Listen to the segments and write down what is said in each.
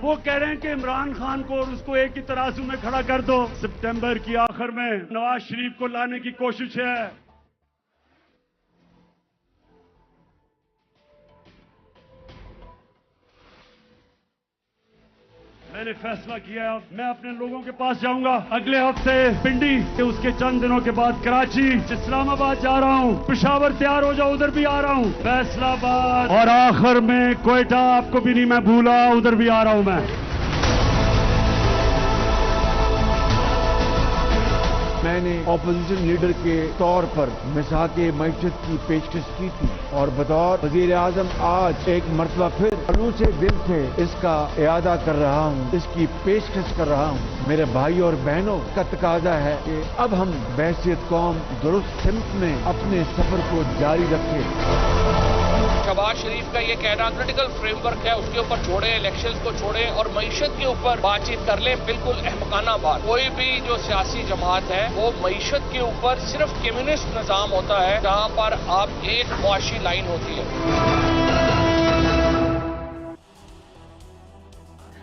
وہ کہہ رہے ہیں کہ عمران خان کو اور اس کو ایک ہی ترازو میں کھڑا کر دو. سپٹمبر کی آخر میں نواز شریف کو لانے کی کوشش ہے. میں نے فیصلہ کیا میں اپنے لوگوں کے پاس جاؤں گا. اگلے ہفتے پنڈی اس کے چند دنوں کے بعد کراچی, اسلام آباد جا رہا ہوں. پشاور تیار ہو جاؤ, ادھر بھی آ رہا ہوں. فیصلہ آباد اور آخر میں کوئٹہ, آپ کو بھی نہیں میں بھولا, ادھر بھی آ رہا ہوں میں. میں نے اپوزیشن لیڈر کے طور پر مساق معیشت کی پیشکش کی تھی اور بطور وزیر اعظم آج ایک مرتبہ پھر خلوص دل سے اس کا اعادہ کر رہا ہوں, اس کی پیشکش کر رہا ہوں. میرے بھائی اور بہنوں کا تقاضا ہے کہ اب ہم بحیثیت قوم درست سمت میں اپنے سفر کو جاری رکھیں. شہباز شریف کا یہ کہنا کریٹیکل فریم ورک ہے, اس کے اوپر چھوڑیں, الیکشنز کو چھوڑیں اور معیشت کے اوپر بات چیت کر لیں. بالکل احمقانہ بات. کوئی بھی جو سیاسی جماعت ہے وہ معیشت کے اوپر صرف کمیونسٹ نظام ہوتا ہے جہاں پر آپ ایک معاشی لائن ہوتی ہے.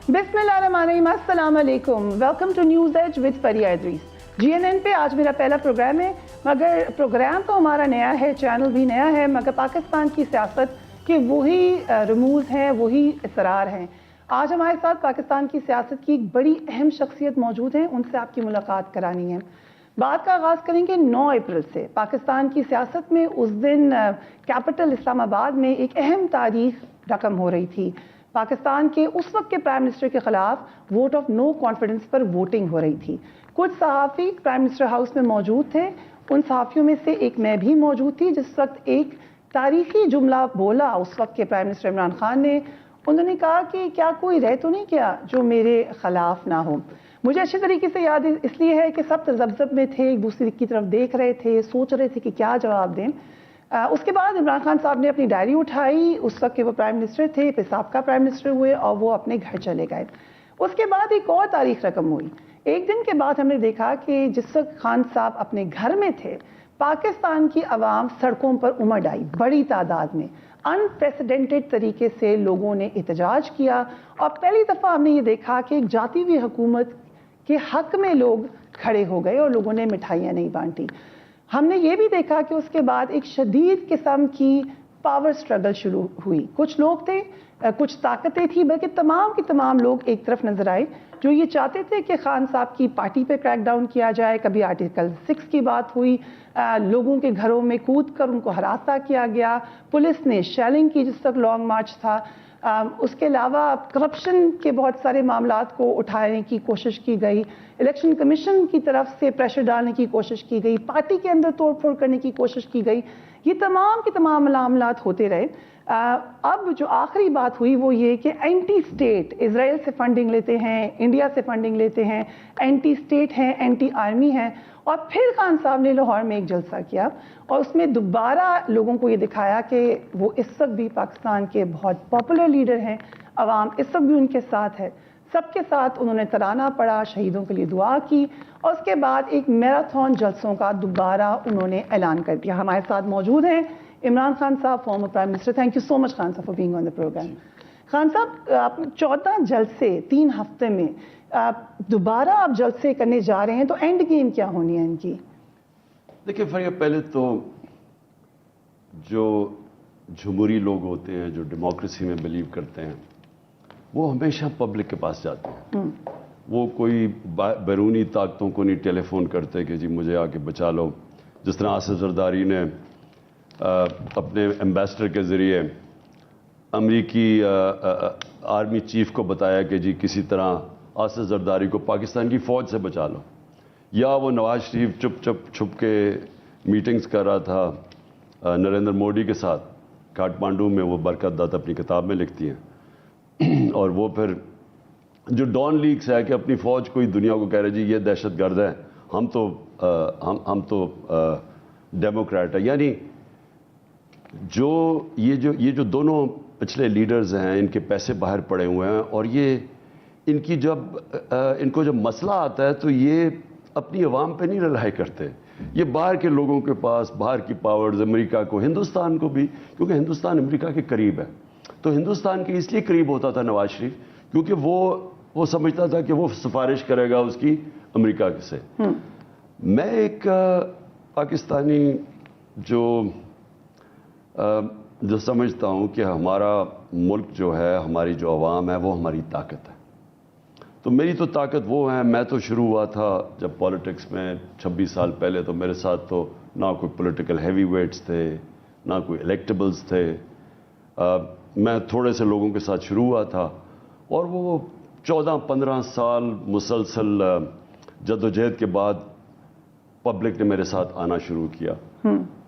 بسم اللہ الرحمن الرحیم. السلام علیکم. Welcome to news edge with Fariha Idrees. GNN پہ آج میرا پہلا پروگرام ہے, مگر پروگرام تو ہمارا نیا ہے, چینل بھی نیا ہے, مگر پاکستان کی سیاست کے وہی رموز ہیں, وہی اسرار ہیں. آج ہمارے ساتھ پاکستان کی سیاست کی ایک بڑی اہم شخصیت موجود ہیں, ان سے آپ کی ملاقات کرانی ہے. بات کا آغاز کریں گے 9 اپریل سے. پاکستان کی سیاست میں اس دن کیپٹل اسلام آباد میں ایک اہم تاریخ رقم ہو رہی تھی. پاکستان کے اس وقت کے پرائم منسٹر کے خلاف ووٹ آف نو کانفیڈنس پر ووٹنگ ہو رہی تھی. کچھ صحافی پرائم منسٹر ہاؤس میں موجود تھے. ان صحافیوں میں سے ایک میں بھی موجود تھی جس وقت ایک تاریخی جملہ بولا اس وقت کے پرائم منسٹر عمران خان نے. انہوں نے کہا کہ کیا کوئی رہ تو نہیں کیا جو میرے خلاف نہ ہو. مجھے اچھے طریقے سے یاد اس لیے ہے کہ سب تذبذب میں تھے, ایک دوسرے کی طرف دیکھ رہے تھے, سوچ رہے تھے کہ کیا جواب دیں. اس کے بعد عمران خان صاحب نے اپنی ڈائری اٹھائی. اس وقت کے وہ پرائم منسٹر تھے, پھر سابقہ پرائم منسٹر ہوئے اور وہ اپنے گھر چلے گئے. اس کے بعد ایک اور تاریخ رقم ہوئی. ایک دن کے بعد ہم نے دیکھا کہ جس وقت خان صاحب اپنے گھر میں تھے, پاکستان کی عوام سڑکوں پر امڑ آئی بڑی تعداد میں. انپریسیڈنٹڈ طریقے سے لوگوں نے احتجاج کیا اور پہلی دفعہ ہم نے یہ دیکھا کہ ایک جاتی ہوئی حکومت کے حق میں لوگ کھڑے ہو گئے اور لوگوں نے مٹھائیاں نہیں بانٹی. ہم نے یہ بھی دیکھا کہ اس کے بعد ایک شدید قسم کی پاور سٹرگل شروع ہوئی. کچھ لوگ تھے, کچھ طاقتیں تھیں, بلکہ تمام کے تمام لوگ ایک طرف نظر آئے جو یہ چاہتے تھے کہ خان صاحب کی پارٹی پہ کریک ڈاؤن کیا جائے. کبھی آرٹیکل 6 کی بات ہوئی, لوگوں کے گھروں میں کود کر ان کو ہراساں کیا گیا, پولیس نے شیلنگ کی جس تک لانگ مارچ تھا. اس کے علاوہ کرپشن کے بہت سارے معاملات کو اٹھانے کی کوشش کی گئی, الیکشن کمیشن کی طرف سے پریشر ڈالنے کی کوشش کی گئی, پارٹی کے اندر توڑ پھوڑ کرنے کی کوشش کی گئی. یہ تمام کے تمام معاملات ہوتے رہے. اب جو آخری بات ہوئی وہ یہ کہ اینٹی اسٹیٹ اسرائیل سے فنڈنگ لیتے ہیں, انڈیا سے فنڈنگ لیتے ہیں, اینٹی اسٹیٹ ہیں, اینٹی آرمی ہیں. اور پھر خان صاحب نے لاہور میں ایک جلسہ کیا اور اس میں دوبارہ لوگوں کو یہ دکھایا کہ وہ اس وقت بھی پاکستان کے بہت پاپولر لیڈر ہیں, عوام اس وقت بھی ان کے ساتھ ہے. سب کے ساتھ انہوں نے ترانہ پڑھا, شہیدوں کے لیے دعا کی اور اس کے بعد ایک میراتھن جلسوں کا دوبارہ انہوں نے اعلان کر دیا. ہمارے ساتھ موجود ہیں Imran Khan Sahab, former prime minister. Thank you so much Khan Sahab for being on the program. Khan Sahab, آپ 14 جلسے 3 ہفتے میں دوبارہ آپ جلسے کرنے جا رہے ہیں, تو اینڈ گیم کیا ہونی ہے ان کی؟ دیکھیں فریہ, پہلے تو جو جمہوری لوگ ہوتے ہیں, جو ڈیموکریسی میں بلیو کرتے ہیں, وہ ہمیشہ پبلک کے پاس جاتے ہیں. وہ کوئی بیرونی طاقتوں کو نہیں ٹیلی فون کرتے کہ جی مجھے آ کے بچا لو. جس طرح آصف زرداری نے اپنے ایمبیسڈر کے ذریعے امریکی آرمی چیف کو بتایا کہ جی کسی طرح آصف زرداری کو پاکستان کی فوج سے بچا لو. یا وہ نواز شریف چھپ کے میٹنگز کر رہا تھا نریندر مودی کے ساتھ کاٹمانڈو میں, وہ برکت دت اپنی کتاب میں لکھتی ہیں. اور وہ پھر جو ڈان لیگز ہے کہ اپنی فوج کو ہی دنیا کو کہہ رہے جی یہ دہشت گرد ہے, ہم تو ڈیموکریٹ ہے. یعنی یہ جو دونوں پچھلے لیڈرز ہیں, ان کے پیسے باہر پڑے ہوئے ہیں, اور یہ ان کو جب مسئلہ آتا ہے تو یہ اپنی عوام پہ نہیں رلائی کرتے. یہ باہر کے لوگوں کے پاس, باہر کی پاورز, امریکہ کو, ہندوستان کو بھی, کیونکہ ہندوستان امریکہ کے قریب ہے. تو ہندوستان کے اس لیے قریب ہوتا تھا نواز شریف کیونکہ وہ سمجھتا تھا کہ وہ سفارش کرے گا اس کی امریکہ سے. میں ایک پاکستانی جو سمجھتا ہوں کہ ہمارا ملک جو ہے, ہماری جو عوام ہے, وہ ہماری طاقت ہے. تو میری تو طاقت وہ ہے. میں تو شروع ہوا تھا جب پالیٹکس میں 26 سال پہلے, تو میرے ساتھ تو نہ کوئی پولیٹیکل ہیوی ویٹس تھے, نہ کوئی الیکٹیبلز تھے. میں تھوڑے سے لوگوں کے ساتھ شروع ہوا تھا, اور وہ 14-15 سال مسلسل جدوجہد کے بعد پبلک نے میرے ساتھ آنا شروع کیا.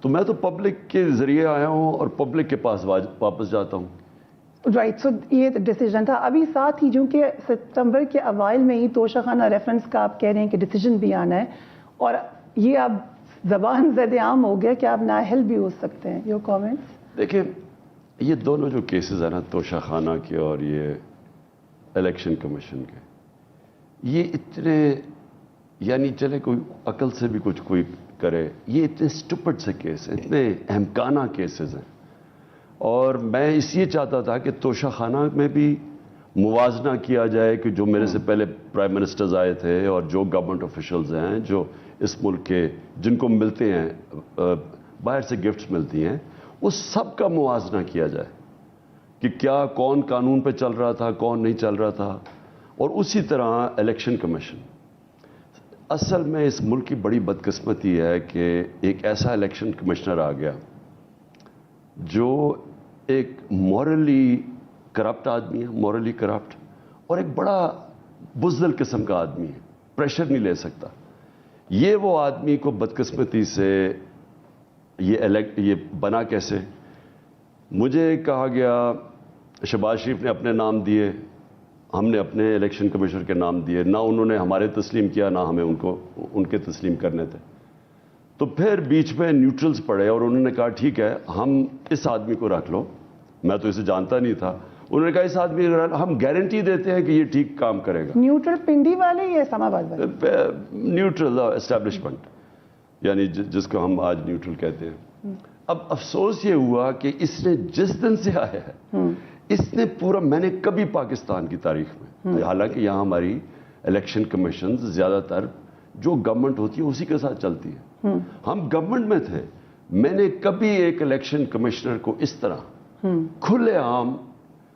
تو میں تو پبلک کے ذریعے آیا ہوں اور پبلک کے پاس واپس جاتا ہوں. رائٹ, سو یہ ڈیسیجن تھا. ابھی ساتھ ہی جو کہ ستمبر کے اوائل میں ہی توشہ خانہ ریفرنس کا آپ کہہ رہے ہیں کہ ڈیسیجن بھی آنا ہے, اور یہ اب زبان زد عام ہو گیا کہ آپ نااہل بھی ہو سکتے ہیں. Your comments? دیکھیں, یہ دونوں جو کیسز ہیں نا, توشہ خانہ کے اور یہ الیکشن کمیشن کے, یہ اتنے, یعنی چلے کوئی عقل سے بھی کچھ کوئی کرے, یہ اتنے اسٹوپڈ سے کیس ہیں, اتنے احمقانہ کیسز ہیں. اور میں اس لیے چاہتا تھا کہ توشہ خانہ میں بھی موازنہ کیا جائے کہ جو میرے سے پہلے پرائم منسٹرز آئے تھے اور جو گورنمنٹ آفیشلز ہیں جو اس ملک کے, جن کو ملتے ہیں باہر سے گفٹس ملتی ہیں, اس سب کا موازنہ کیا جائے کہ کیا کون قانون پہ چل رہا تھا, کون نہیں چل رہا تھا. اور اسی طرح الیکشن کمیشن, اصل میں اس ملک کی بڑی بدقسمتی ہے کہ ایک ایسا الیکشن کمشنر آ گیا جو ایک مورلی کرپٹ آدمی ہے, مورلی کرپٹ, اور ایک بڑا بزدل قسم کا آدمی ہے, پریشر نہیں لے سکتا. یہ وہ آدمی کو بدقسمتی سے یہ بنا کیسے؟ مجھے کہا گیا, شہباز شریف نے اپنے نام دیے, ہم نے اپنے الیکشن کمیشنر کے نام دیے, نہ انہوں نے ہمارے تسلیم کیا نہ ہمیں ان کے تسلیم کرنے تھے. تو پھر بیچ میں نیوٹرلز پڑے اور انہوں نے کہا ٹھیک ہے ہم اس آدمی کو رکھ لو. میں تو اسے جانتا نہیں تھا. انہوں نے کہا اس آدمی ہم گارنٹی دیتے ہیں کہ یہ ٹھیک کام کرے گا. نیوٹرل پنڈی والے یا اسلام آباد والے؟ نیوٹرل اسٹیبلشمنٹ, یعنی جس کو ہم آج نیوٹرل کہتے ہیں. اب افسوس یہ ہوا کہ اس نے جس دن سے آیا ہے, اس نے پورا, میں نے کبھی پاکستان کی تاریخ میں, حالانکہ یہاں ہماری الیکشن کمیشن زیادہ تر جو گورنمنٹ ہوتی ہے اسی کے ساتھ چلتی ہے. ہم گورنمنٹ میں تھے, میں نے کبھی ایک الیکشن کمشنر کو اس طرح کھلے عام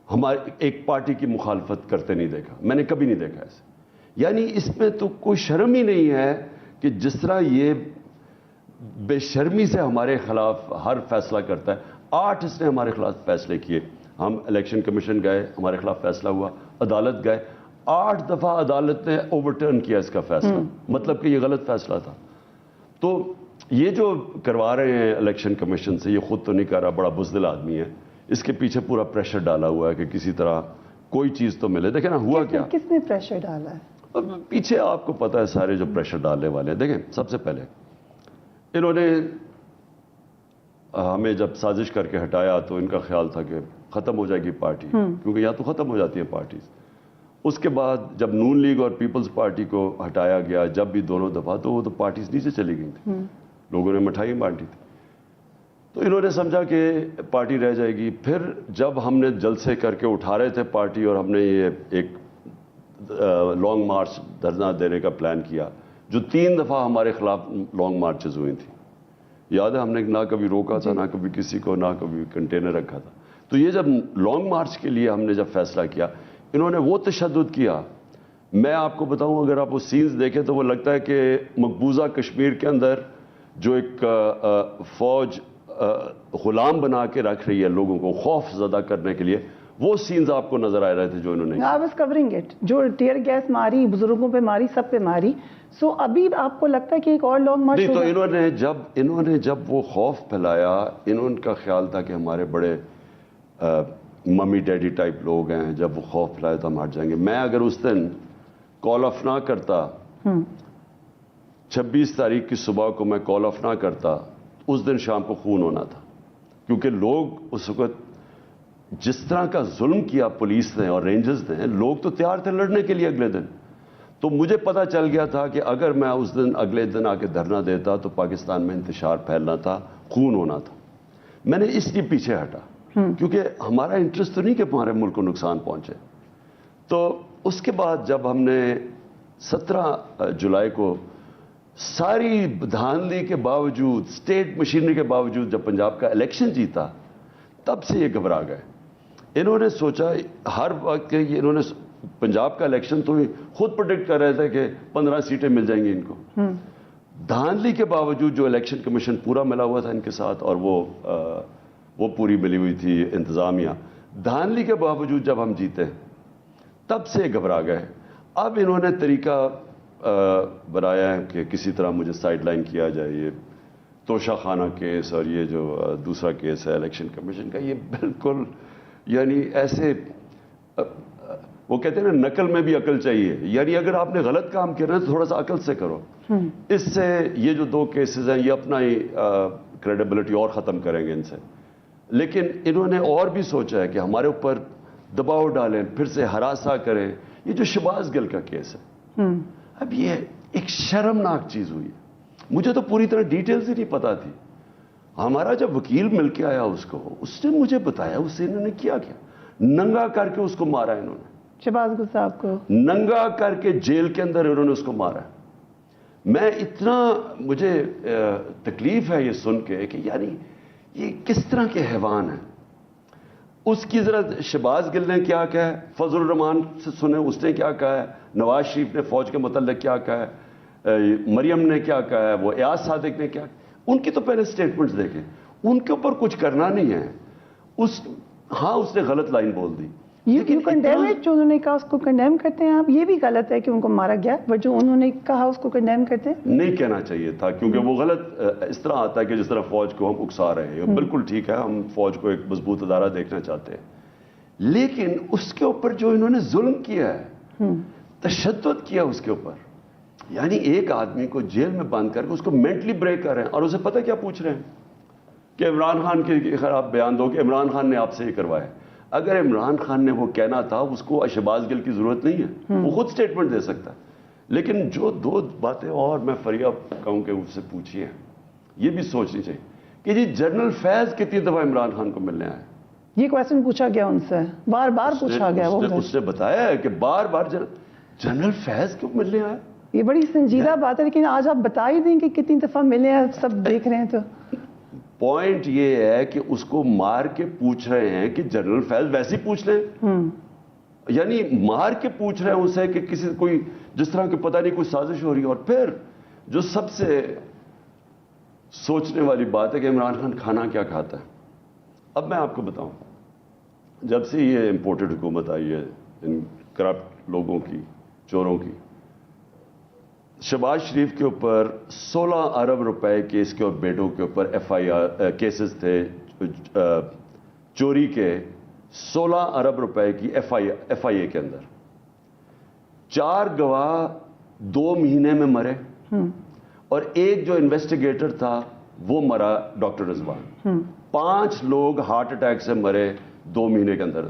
ہماری ایک پارٹی کی مخالفت کرتے نہیں دیکھا. میں نے کبھی نہیں دیکھا ایسے. یعنی اس میں تو کوئی شرم ہی نہیں ہے کہ جس طرح یہ بے شرمی سے ہمارے خلاف ہر فیصلہ کرتا ہے. 8 اس نے ہمارے خلاف فیصلے کیے. ہم الیکشن کمیشن گئے, ہمارے خلاف فیصلہ ہوا, عدالت گئے, 8 دفعہ عدالت نے اوورٹرن کیا اس کا فیصلہ, مطلب کہ یہ غلط فیصلہ تھا. تو یہ جو کروا رہے ہیں الیکشن کمیشن سے, یہ خود تو نہیں کر رہا, بڑا بزدل آدمی ہے, اس کے پیچھے پورا پریشر ڈالا ہوا ہے کہ کسی طرح کوئی چیز تو ملے. دیکھیں نا ہوا کیا, کس نے پریشر ڈالا ہے؟ پیچھے آپ کو پتا ہے سارے جو پریشر ڈالنے والے ہیں. دیکھیں سب سے پہلے انہوں نے ہمیں جب سازش کر کے ہٹایا تو ان کا خیال تھا کہ ختم ہو جائے گی پارٹی, کیونکہ یہاں تو ختم ہو جاتی ہے پارٹیز. اس کے بعد جب نون لیگ اور پیپلز پارٹی کو ہٹایا گیا, جب بھی دونوں دفعہ, تو وہ تو پارٹیز نیچے چلی گئی تھیں, لوگوں نے مٹھائی بانٹی تھی. تو انہوں نے سمجھا کہ پارٹی رہ جائے گی. پھر جب ہم نے جلسے کر کے اٹھا رہے تھے پارٹی اور ہم نے یہ ایک لانگ مارچ دھرنا دینے کا پلان کیا, جو 3 دفعہ ہمارے خلاف لانگ مارچز ہوئی تھیں, یاد ہے, ہم نے نہ کبھی روکا تھا, نہ کبھی کسی کو, نہ کبھی کنٹینر رکھا تھا. تو یہ جب لانگ مارچ کے لیے ہم نے جب فیصلہ کیا, انہوں نے وہ تشدد کیا. میں آپ کو بتاؤں, اگر آپ وہ سینز دیکھیں تو وہ لگتا ہے کہ مقبوضہ کشمیر کے اندر جو ایک فوج غلام بنا کے رکھ رہی ہے لوگوں کو خوف زدہ کرنے کے لیے, وہ سینز آپ کو نظر آ رہے تھے جو انہوں نے. I was covering it. جو ٹیئر گیس ماری, بزرگوں پہ ماری, سب پہ ماری. سو ابھی آپ کو لگتا ہے کہ ایک اور لانگ مارچ؟ نہیں, تو انہوں نے جب وہ خوف پھیلایا, ان کا خیال تھا کہ ہمارے بڑے ممی ڈیڈی ٹائپ لوگ ہیں, جب وہ خوف پھیلائے تو ہم ہٹ جائیں گے. میں اگر اس دن کال آف نہ کرتا, 26 تاریخ کی صبح کو میں کال آف نہ کرتا, اس دن شام کو خون ہونا تھا. کیونکہ لوگ اس وقت جس طرح کا ظلم کیا پولیس نے اور رینجرز نے, لوگ تو تیار تھے لڑنے کے لیے اگلے دن. تو مجھے پتا چل گیا تھا کہ اگر میں اس دن اگلے دن آ کے دھرنا دیتا تو پاکستان میں انتشار پھیلنا تھا, خون ہونا تھا. میں نے اس لیے پیچھے ہٹا, کیونکہ ہمارا انٹرسٹ تو نہیں کہ ہمارے ملک کو نقصان پہنچے. تو اس کے بعد جب ہم نے 17 جولائی کو ساری دھاندلی کے باوجود، اسٹیٹ مشینری کے باوجود جب پنجاب کا الیکشن جیتا، تب سے یہ گھبرا گئے. انہوں نے سوچا ہر وقت کہ انہوں نے پنجاب کا الیکشن تو خود پروڈکٹ کر رہے تھے کہ 15 سیٹیں مل جائیں گی ان کو. دھاندلی کے باوجود جو الیکشن کمیشن پورا ملا ہوا تھا ان کے ساتھ، اور وہ پوری ملی ہوئی تھی انتظامیہ، دھاندلی کے باوجود جب ہم جیتے تب سے گھبرا گئے. اب انہوں نے طریقہ بنایا ہے کہ کسی طرح مجھے سائڈ لائن کیا جائے. یہ توشہ خانہ کیس اور یہ جو دوسرا کیس ہے الیکشن کمیشن کا، یہ بالکل یعنی ایسے وہ کہتے ہیں نا نقل میں بھی عقل چاہیے. یعنی اگر آپ نے غلط کام کیا نا تو تھوڑا سا عقل سے کرو. اس سے یہ جو 2 کیسز ہیں یہ اپنا ہی کریڈیبلٹی اور ختم کریں گے ان سے. لیکن انہوں نے اور بھی سوچا ہے کہ ہمارے اوپر دباؤ ڈالیں، پھر سے ہراساں کریں. یہ جو شہباز گل کا کیس ہے، اب یہ ایک شرمناک چیز ہوئی ہے. مجھے تو پوری طرح ڈیٹیلز ہی نہیں پتا تھی. ہمارا جب وکیل مل کے آیا اس نے مجھے بتایا اس سے انہوں نے کیا ننگا کر کے اس کو مارا. انہوں نے شہباز گل صاحب کو ننگا کر کے جیل کے اندر انہوں نے اس کو مارا. میں اتنا مجھے تکلیف ہے یہ سن کے کہ یعنی یہ کس طرح کے حیوان ہیں. اس کی ذرا شہباز گل نے کیا کہا ہے، فضل الرحمان سے سنیں اس نے کیا کہا ہے، نواز شریف نے فوج کے متعلق کیا کہا ہے، مریم نے کیا کہا ہے، وہ ایاز صادق نے کیا کہا. ان کی تو پہلے سٹیٹمنٹس دیکھیں. ان کے اوپر کچھ کرنا نہیں ہے. اس نے غلط لائن بول دی. یو کنڈیم اٹ، جو انہوں نے کہا اس کو کنڈیم کرتے ہیں آپ؟ یہ بھی غلط ہے کہ ان کو مارا گیا، بٹ جو انہوں نے کہا اس کو کنڈیم کرتے ہیں؟ نہیں کہنا چاہیے تھا، کیونکہ وہ غلط اس طرح آتا ہے کہ جس طرح فوج کو ہم اکسا رہے ہیں. بالکل ٹھیک ہے، ہم فوج کو ایک مضبوط ادارہ دیکھنا چاہتے ہیں، لیکن اس کے اوپر جو انہوں نے ظلم کیا ہے، تشدد کیا اس کے اوپر، یعنی ایک آدمی کو جیل میں بند کر کے اس کو مینٹلی بریک کر رہے ہیں. اور اسے پتہ کیا پوچھ رہے ہیں کہ عمران خان کے خلاف بیان دو کہ عمران خان نے آپ سے یہ کروایا. اگر عمران خان نے وہ کہنا تھا اس کو شہباز گل کی ضرورت نہیں ہے، وہ خود سٹیٹمنٹ دے سکتا ہے. لیکن جو 2 باتیں اور میں فریہ کہوں کہ اس سے پوچھی ہیں، یہ بھی سوچنی چاہیے کہ جی جنرل فیض کتنی دفعہ عمران خان کو ملنے آئے. یہ کویسچن پوچھا گیا ان سے، بار بار پوچھا گیا. اس نے بتایا ہے کہ بار بار جنرل فیض کیوں ملنے آئے. یہ بڑی سنجیدہ بات ہے، لیکن آج آپ بتا ہی دیں کہ کتنی دفعہ ملے ہیں، سب دیکھ رہے ہیں. تو پوائنٹ یہ ہے کہ اس کو مار کے پوچھ رہے ہیں کہ جنرل فیض ویسے ہی پوچھ لیں. یعنی مار کے پوچھ رہے ہیں اسے کہ کسی کوئی جس طرح کی پتہ نہیں کوئی سازش ہو رہی ہے. اور پھر جو سب سے سوچنے والی بات ہے کہ عمران خان کھانا کیا کھاتا ہے. اب میں آپ کو بتاؤں، جب سے یہ امپورٹڈ حکومت آئی ہے ان کرپٹ لوگوں کی، چوروں کی، شہباز شریف کے اوپر 16 ارب روپے کے اس کے اور بیٹوں کے اوپر FIR کیسز تھے چوری کے. 16 ارب روپے کی FIA کے اندر 4 گواہ 2 مہینے میں مرے، اور ایک جو انویسٹیگیٹر تھا وہ مرا ڈاکٹر رضوان. 5 لوگ ہارٹ اٹیک سے مرے 2 مہینے کے اندر.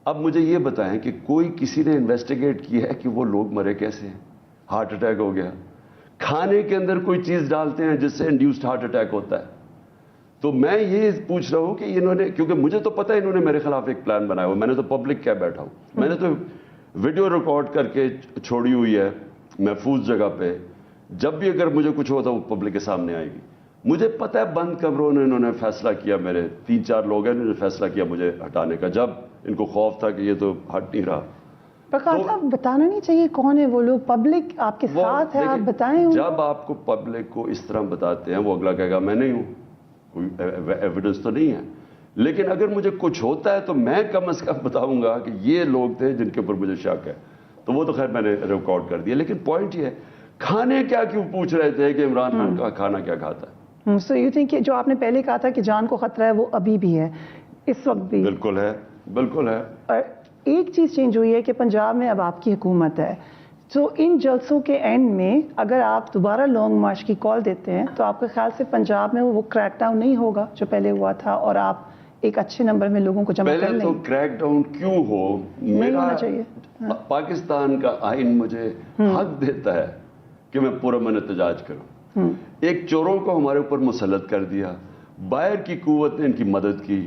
اب مجھے یہ بتائیں کہ کوئی کسی نے انویسٹیگیٹ کیا ہے کہ وہ لوگ مرے کیسے ہیں؟ ہارٹ اٹیک ہو گیا. کھانے کے اندر کوئی چیز ڈالتے ہیں جس سے انڈیوسڈ ہارٹ اٹیک ہوتا ہے. تو میں یہ پوچھ رہا ہوں کہ انہوں نے، کیونکہ مجھے تو پتہ ہے انہوں نے میرے خلاف ایک پلان بنایا ہوا، میں نے تو پبلک کیا بیٹھا ہوں، میں نے تو ویڈیو ریکارڈ کر کے چھوڑی ہوئی ہے محفوظ جگہ پہ. جب بھی اگر مجھے کچھ ہوتا وہ پبلک کے سامنے آئے گی. مجھے پتہ ہے بند کمروں نے انہوں نے فیصلہ کیا، میرے 3-4 لوگ ہیں انہوں نے فیصلہ کیا مجھے ہٹانے کا، جب ان کو خوف تھا کہ یہ تو ہٹ نہیں رہا. پکار صاحب بتانا نہیں چاہیے کون ہے وہ لوگ، پبلک آپ کے ساتھ ہے، آپ بتائیں. جب آپ کو پبلک کو اس طرح بتاتے ہیں وہ اگلا کہے گا میں نہیں ہوں، کوئی ایویڈنس تو نہیں ہے. لیکن اگر مجھے کچھ ہوتا ہے تو میں کم از کم بتاؤں گا کہ یہ لوگ تھے جن کے اوپر مجھے شک ہے. تو وہ تو خیر میں نے ریکارڈ کر دیا. لیکن پوائنٹ یہ ہے کھانے کیا کیوں پوچھ رہے تھے کہ عمران خان کا کھانا کیا کھاتا ہے. سو یو تھنک کہ جو آپ نے پہلے کہا تھا کہ جان کو خطرہ ہے وہ ابھی بھی ہے، اس وقت بھی بالکل ہے، بالکل ہے. اور ایک چیز چینج ہوئی ہے کہ پنجاب میں اب آپ کی حکومت ہے. تو ان جلسوں کے اینڈ میں اگر آپ دوبارہ لانگ مارچ کی کال دیتے ہیں تو آپ کے خیال سے پنجاب میں وہ کریک ڈاؤن نہیں ہوگا جو پہلے ہوا تھا، اور آپ ایک اچھے نمبر میں لوگوں کو جمع کر لیں؟ پہلے تو کریک ڈاؤن کیوں ہو، نہیں ہونا چاہیے. پاکستان کا آئین مجھے حق دیتا ہے کہ میں پرامن احتجاج کروں. ایک چوروں کو ہمارے اوپر مسلط کر دیا، باہر کی قوت نے ان کی مدد کی،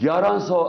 1100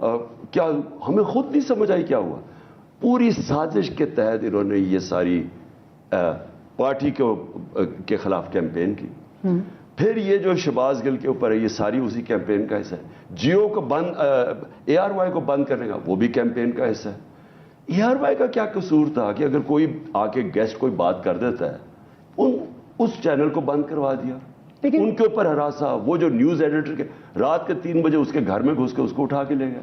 کیا ہمیں خود نہیں سمجھ آئی کیا ہوا. پوری سازش کے تحت انہوں نے یہ ساری پارٹی کے خلاف کیمپین کی. پھر یہ جو شہباز گل کے اوپر ہے یہ ساری اسی کیمپین کا حصہ ہے. جیو کو بند ARY کو بند کرنے کا وہ بھی کیمپین کا حصہ ہے. ARY کا کیا قصور تھا کہ اگر کوئی آ کے گیسٹ کوئی بات کر دیتا ہے اس چینل کو بند کروا دیا, ان کے اوپر ہراسا. وہ جو نیوز ایڈیٹر کے رات کے 3 بجے اس کے گھر میں گھس کے اس کو اٹھا کے لے گئے.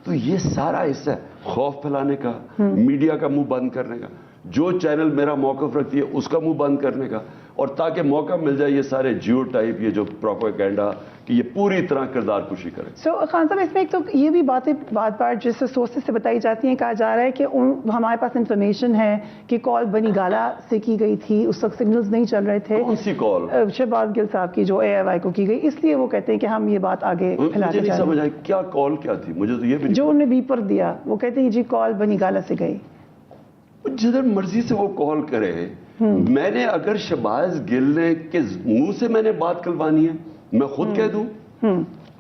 تو یہ سارا حصہ ہے خوف پھیلانے کا, میڈیا کا منہ بند کرنے کا, جو چینل میرا موقف رکھتی ہے اس کا منہ بند کرنے کا, اور تاکہ موقع مل جائے یہ سارے جیو ٹائپ یہ جو پروپیگنڈا کہ یہ پوری طرح کردار کشی کرے. خان صاحب اس میں ایک تو یہ بھی باتیں بات بار جس سورسز سے بتائی جاتی ہیں, کہا جا رہا ہے کہ ہمارے پاس انفارمیشن ہے کہ کال بنی گالا سے کی گئی تھی, اس وقت سگنلز نہیں چل رہے تھے. کون سی کال؟ شہباز گل صاحب کی جو ARY کو کی گئی, اس لیے وہ کہتے ہیں کہ ہم یہ بات آگے پھیلانا چاہتے ہیں. نہیں سمجھ آئی کیا کال کیا تھی, مجھے تو یہ بھی جو انہیں بیپر دیا وہ کہتے ہیں جی کال بنی گالا سے گئی. جدھر مرضی سے وہ کال کرے. میں نے اگر شہباز گل نے کے منہ سے میں نے بات کلوانی ہے میں خود کہہ دوں,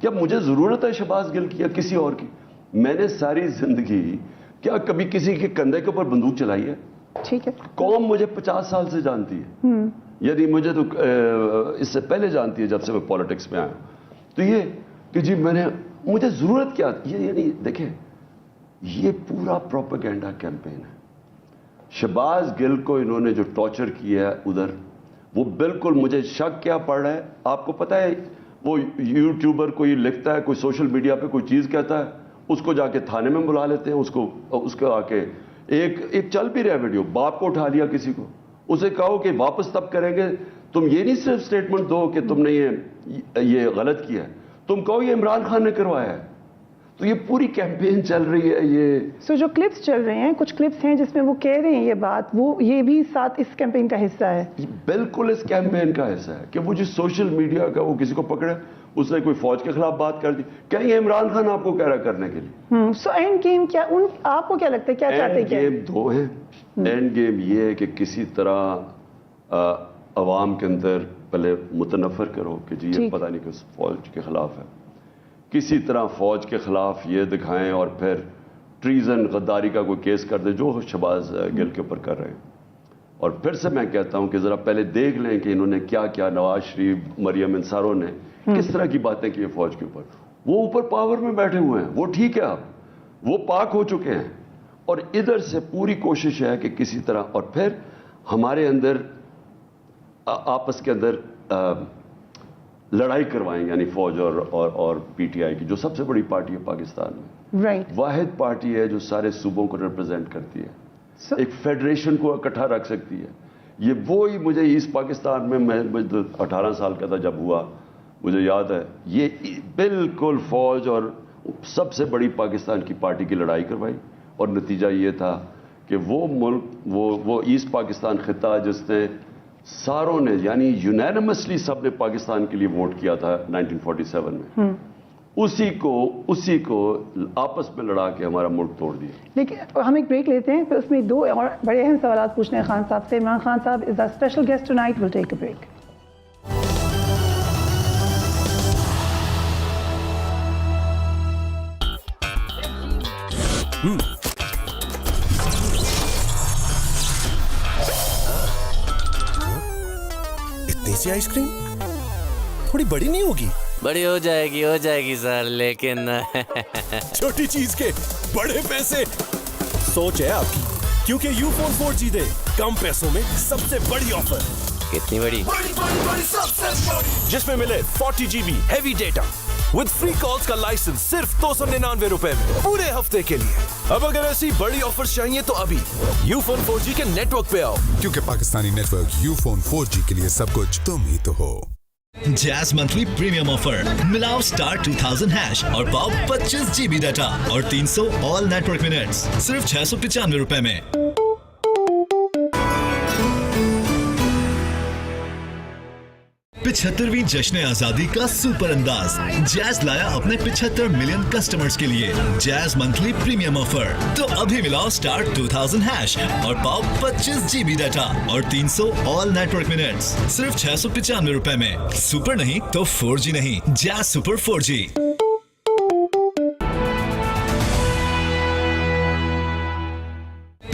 کیا مجھے ضرورت ہے شہباز گل کی یا کسی اور کی؟ میں نے ساری زندگی کیا کبھی کسی کے کندھے کے اوپر بندوق چلائی ہے؟ ٹھیک ہے. قوم مجھے 50 سال سے جانتی ہے, یعنی مجھے تو اس سے پہلے جانتی ہے جب سے میں پالیٹکس میں آیا. تو یہ کہ جی مجھے ضرورت کیا, یعنی دیکھیں یہ پورا پروپیگنڈا کیمپین ہے. شہباز گل کو انہوں نے جو ٹارچر کیا ہے ادھر, وہ بالکل مجھے شک کیا پڑ رہا ہے. آپ کو پتا ہے وہ یوٹیوبر کوئی لکھتا ہے, کوئی سوشل میڈیا پہ کوئی چیز کہتا ہے, اس کو جا کے تھانے میں بلا لیتے ہیں, اس کو آ کے ایک چل بھی رہا ویڈیو, باپ کو اٹھا لیا کسی کو, اسے کہو کہ واپس تب کریں گے. تم یہ نہیں صرف سٹیٹمنٹ دو کہ تم نے یہ غلط کیا ہے, تم کہو یہ عمران خان نے کروایا ہے. تو یہ پوری کیمپین چل رہی ہے. یہ جو کلپس چل رہے ہیں, کچھ کلپس ہیں جس میں وہ کہہ رہے ہیں یہ بات, وہ یہ بھی ساتھ اس کیمپین کا حصہ ہے. بالکل اس کیمپین کا حصہ ہے کہ وہ جو سوشل میڈیا کا وہ کسی کو پکڑے, اس نے کوئی فوج کے خلاف بات کر دی, کیا یہ عمران خان آپ کو کہہ رہا کرنے کے لیے؟ سو اینڈ گیم کیا آپ کو کیا لگتا ہے, کیا چاہتے ہیں؟ اینڈ گیم 2 ہیں. اینڈ گیم یہ ہے کہ کسی طرح عوام کے اندر پہلے متنفر کرو کہ جی یہ پتہ نہیں کس فوج کے خلاف ہے, کسی طرح فوج کے خلاف یہ دکھائیں, اور پھر ٹریزن غداری کا کوئی کیس کر دیں جو شہباز گل کے اوپر کر رہے ہیں. اور پھر سے میں کہتا ہوں کہ ذرا پہلے دیکھ لیں کہ انہوں نے کیا کیا, نواز شریف, مریم انصاروں نے کس طرح کی باتیں کی فوج کے اوپر. وہ اوپر پاور میں بیٹھے ہوئے ہیں, وہ ٹھیک ہے, اب وہ پاک ہو چکے ہیں, اور ادھر سے پوری کوشش ہے کہ کسی طرح, اور پھر ہمارے اندر آپس کے اندر لڑائی کروائیں, یعنی فوج اور PTI کی جو سب سے بڑی پارٹی ہے پاکستان میں, واحد پارٹی ہے جو سارے صوبوں کو ریپرزینٹ کرتی ہے, ایک فیڈریشن کو اکٹھا رکھ سکتی ہے. یہ وہی مجھے ایسٹ پاکستان میں 18 سال کا تھا جب ہوا, مجھے یاد ہے, یہ بالکل فوج اور سب سے بڑی پاکستان کی پارٹی کی لڑائی کروائی, اور نتیجہ یہ تھا کہ وہ ملک وہ ایسٹ پاکستان خطہ جس نے ساروں نے یعنی یونینمسلی سب نے پاکستان کے لیے ووٹ کیا تھا 1947 میں, اسی کو آپس میں لڑا کے ہمارا ملک توڑ دیا. لیکن ہم ایک بریک لیتے ہیں, پھر اس میں 2 اور بڑے اہم سوالات پوچھنے ہیں خان صاحب سے. Imran Khan Sahab is the special guest tonight, will take a break. اتنی سی آئس کریم تھوڑی بڑی نہیں ہوگی؟ بڑی ہو جائے گی سر, لیکن چھوٹی چیز کے بڑے پیسے. سوچ ہے آپ کی, کیونکہ یو-فون 4G دے کم پیسوں میں سب سے بڑی آفر. کتنی بڑی؟ جس میں ملے 40 GB heavy data with free calls کا لائسنس صرف 299 روپے میں پورے ہفتے کے لیے. اب اگر ایسی بڑی آفر چاہیے تو ابھی یو-فون 4G کے نیٹ ورک پہ آؤ, کیونکہ Pakistani net work you-phone 4G کے لیے سب کچھ تم ہی تو ہو. جیز منتھلی پریمیم آفر, ملاؤ سٹار 2000# اور پاؤ 25 GB ڈیٹا اور 300 آل نیٹ ورک منٹس صرف 695 روپے میں. 75ویں جشن آزادی کا سپر انداز, جیز لایا اپنے 75 ملین کسٹمرز کے لیے جیز منتھلی پریمیم آفر. تو ابھی ملاؤ سٹار 2000# اور پاؤ 25 GB ڈیٹا اور 300 آل نیٹ ورک منٹس صرف 695 روپے میں. سپر نہیں تو 4G نہیں, جیز سپر 4G.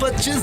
25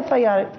FIR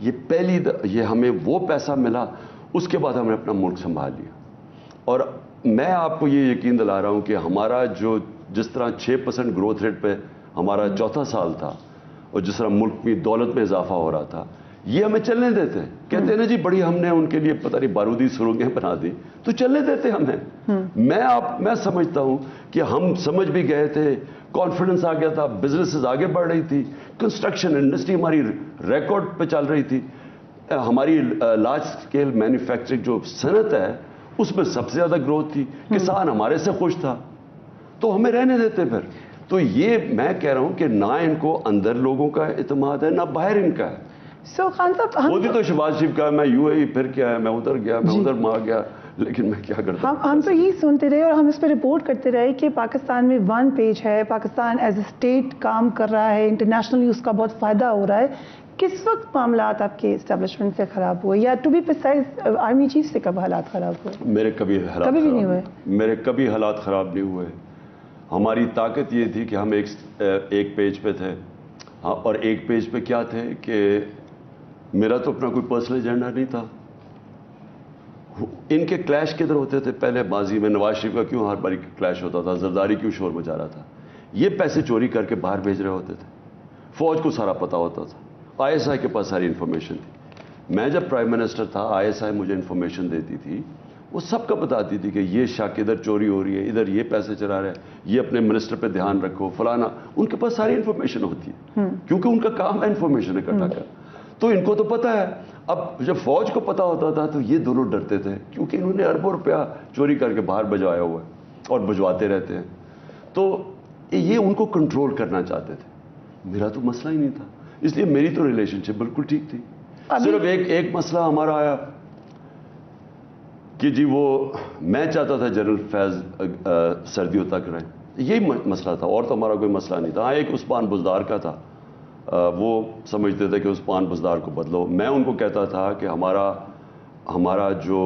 یہ ہمیں وہ پیسہ ملا, اس کے بعد ہم نے اپنا ملک سنبھال لیا. اور میں آپ کو یہ یقین دلا رہا ہوں کہ ہمارا جس طرح 6% گروتھ ریٹ پہ ہمارا چوتھا سال تھا, اور جس طرح ملک کی دولت میں اضافہ ہو رہا تھا, یہ ہمیں چلنے دیتے. کہتے ہیں نا جی بڑی ہم نے ان کے لیے پتہ نہیں بارودی سرنگیں بنا دی, تو چلنے دیتے ہمیں. میں سمجھتا ہوں کہ ہم سمجھ بھی گئے تھے, کانفیڈنس آ گیا تھا, بزنسز آگے بڑھ رہی تھی, کنسٹرکشن انڈسٹری ہماری ریکارڈ پہ چل رہی تھی, ہماری لارج اسکیل مینوفیکچرنگ جو صنعت ہے اس میں سب سے زیادہ گروتھ تھی, کسان ہمارے سے خوش تھا, تو ہمیں رہنے دیتے پھر. تو یہ میں کہہ رہا ہوں کہ نہ ان کو اندر لوگوں کا اعتماد ہے, نہ باہر ان کا ہے. سو خان صاحب, مودی تو شہباز شریف کا میں UAE پھر کیا ہے, میں ادھر گیا, میں ادھر مار گیا, لیکن میں کیا کرتا ہوں. ہم تو یہ سنتے رہے اور ہم اس پہ رپورٹ کرتے رہے کہ پاکستان میں 1 پیج ہے, پاکستان ایز اے اسٹیٹ کام کر رہا ہے, انٹرنیشنلی اس کا بہت فائدہ ہو رہا ہے. کس وقت معاملات آپ کے اسٹیبلشمنٹ سے خراب ہوئے, یا to be precise army chief سے کب حالات خراب ہوئے؟ میرے کبھی بھی نہیں ہوئے. میرے کبھی حالات خراب نہیں ہوئے. ہماری طاقت یہ تھی کہ ہم ایک پیج پہ تھے, اور ایک پیج پہ کیا تھے کہ میرا تو اپنا کوئی پرسنل ایجنڈا نہیں تھا. ان کے کلیش کدھر ہوتے تھے پہلے ماضی میں؟ نواز شریف کا کیوں ہر باری کلیش ہوتا تھا, زرداری کیوں شور مچا رہا تھا؟ یہ پیسے چوری کر کے باہر بھیج رہے ہوتے تھے. فوج کو سارا پتا ہوتا تھا, ISI کے پاس ساری انفارمیشن تھی. میں جب پرائم منسٹر تھا, ISI مجھے انفارمیشن دیتی تھی, وہ سب کا بتاتی تھی کہ یہ شک ادھر چوری ہو رہی ہے, ادھر یہ پیسے چلا رہے ہیں, یہ اپنے منسٹر پہ دھیان رکھو, فلانا. ان کے پاس ساری انفارمیشن ہوتی ہے, کیونکہ ان کا کام ہے انفارمیشن اکٹھا کر. تو ان کو تو پتا ہے. اب جب فوج کو پتا ہوتا تھا تو یہ دونوں ڈرتے تھے, کیونکہ انہوں نے اربوں روپیہ چوری کر کے باہر بھجوایا ہوا ہے اور بھجواتے رہتے ہیں. تو یہ ان کو کنٹرول کرنا چاہتے تھے. میرا تو مسئلہ ہی نہیں تھا, اس لیے میری تو ریلیشن شپ بالکل ٹھیک تھی. صرف ایک مسئلہ ہمارا آیا کہ جی وہ میں چاہتا تھا جنرل فیض سردیوں تک رہیں, یہی مسئلہ تھا, اور تو ہمارا کوئی مسئلہ نہیں تھا. ہاں ایک عثمان بزدار کا تھا, وہ سمجھتے تھے کہ عثمان بزدار کو بدلو. میں ان کو کہتا تھا کہ ہمارا جو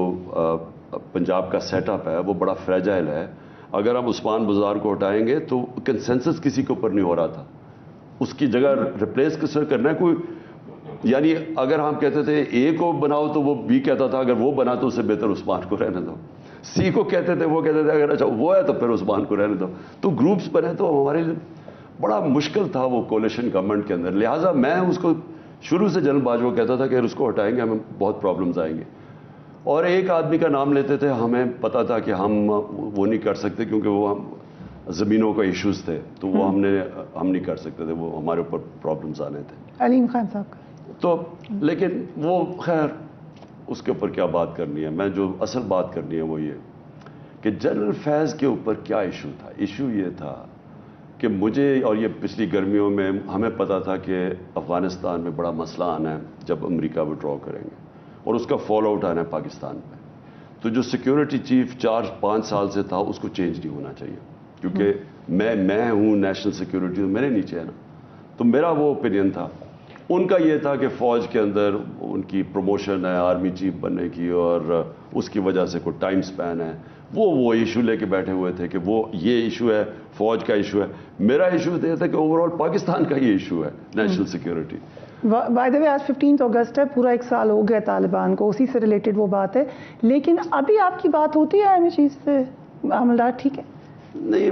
پنجاب کا سیٹ اپ ہے وہ بڑا فریجائل ہے, اگر ہم عثمان بزدار کو ہٹائیں گے تو کنسنسس کسی کے اوپر نہیں ہو رہا تھا, اس کی جگہ ریپلیس کس سے کرنا ہے کوئی. یعنی اگر ہم کہتے تھے A کو بناؤ تو وہ B کہتا تھا اگر وہ بنا تو اس سے بہتر عثمان کو رہنے دو. C کو کہتے تھے, وہ کہتے تھے اگر اچھا وہ ہے تو پھر عثمان کو رہنے دو. تو گروپس بنے تو ہمارے لیے بڑا مشکل تھا وہ کولیشن گورنمنٹ کے اندر. لہٰذا میں اس کو شروع سے جنرل باجوہ کہتا تھا کہ اگر اس کو ہٹائیں گے ہمیں بہت پرابلمز آئیں گے. اور ایک آدمی کا نام لیتے تھے, ہمیں پتا تھا کہ ہم وہ نہیں کر سکتے کیونکہ وہ زمینوں کا ایشوز تھے, تو وہ ہم نہیں کر سکتے تھے, وہ ہمارے اوپر پرابلمز آنے تھے. علیم خان صاحب کا تو لیکن وہ خیر اس کے اوپر کیا بات کرنی ہے. میں جو اصل بات کرنی ہے وہ یہ کہ جنرل فیض کے اوپر کیا ایشو تھا. ایشو یہ تھا کہ مجھے, اور یہ پچھلی گرمیوں میں ہمیں پتا تھا کہ افغانستان میں بڑا مسئلہ آنا ہے جب امریکہ وڈرا کریں گے, اور اس کا فال آؤٹ آنا ہے پاکستان پہ. تو جو سیکیورٹی چیف 4-5 سال سے تھا اس کو چینج نہیں ہونا چاہیے, کیونکہ میں ہوں نیشنل سیکیورٹی, میرے نیچے ہے نا. تو میرا وہ اوپینین تھا. ان کا یہ تھا کہ فوج کے اندر ان کی پروموشن ہے آرمی چیف بننے کی, اور اس کی وجہ سے کوئی ٹائم سپین ہے. وہ ایشو لے کے بیٹھے ہوئے تھے کہ وہ یہ ایشو ہے, فوج کا ایشو ہے. میرا ایشو یہ تھا کہ اوور آل پاکستان کا یہ ایشو ہے, نیشنل سیکیورٹی. بائی دا وے آج 15 اگست ہے, پورا 1 سال ہو گیا طالبان کو, اسی سے ریلیٹڈ وہ بات ہے. لیکن ابھی آپ کی بات ہوتی ہے آرمی چیف سے, عملدار ٹھیک ہے؟ نہیں,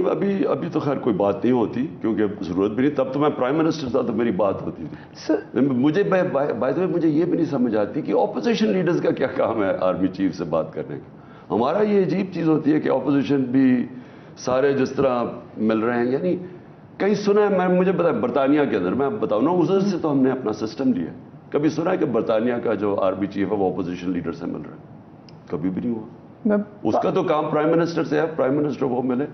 ابھی تو خیر کوئی بات نہیں ہوتی, کیونکہ ضرورت بھی نہیں. تب تو میں پرائم منسٹر تھا تو میری بات ہوتی تھی. مجھے بائی دا وے مجھے یہ بھی نہیں سمجھ آتی کہ اپوزیشن لیڈرز کا کیا کام ہے آرمی چیف سے بات کرنے کا. ہمارا یہ عجیب چیز ہوتی ہے کہ اپوزیشن بھی سارے جس طرح مل رہے ہیں. یعنی کہیں سنا ہے, مجھے پتا ہے برطانیہ کے اندر, میں بتاؤں نا ادھر سے تو ہم نے اپنا سسٹم لیا. کبھی سنا ہے کہ برطانیہ کا جو آرمی چیف ہے وہ اپوزیشن لیڈر سے مل رہا ہے؟ کبھی بھی نہیں ہوا. اس کا تو کام پرائم منسٹر سے ہے, پرائم منسٹر وہ ملے.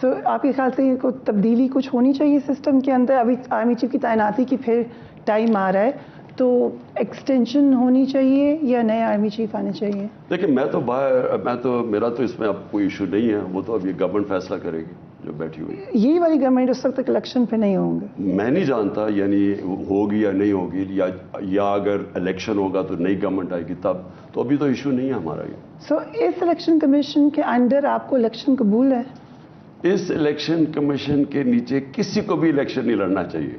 سو آپ کے خیال سے کوئی تبدیلی کچھ ہونی چاہیے سسٹم کے اندر؟ ابھی آرمی چیف کی تعیناتی کی پھر ٹائم آ رہا ہے, تو ایکسٹینشن ہونی چاہیے یا نئے آرمی چیف آنے چاہیے؟ دیکھیں میرا تو اس میں اب کوئی ایشو نہیں ہے, وہ تو اب یہ گورنمنٹ فیصلہ کرے گی جو بیٹھی ہوئی. یہی والی گورنمنٹ اس وقت تک الیکشن پہ نہیں ہوں گے؟ میں نہیں جانتا, یعنی ہوگی یا نہیں ہوگی, یا اگر الیکشن ہوگا تو نئی گورنمنٹ آئے گی تب. تو ابھی تو ایشو نہیں ہے ہمارا یہ. سو اس الیکشن کمیشن کے انڈر آپ کو الیکشن قبول ہے؟ اس الیکشن کمیشن کے نیچے کسی کو بھی الیکشن نہیں لڑنا چاہیے,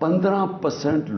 15%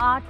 8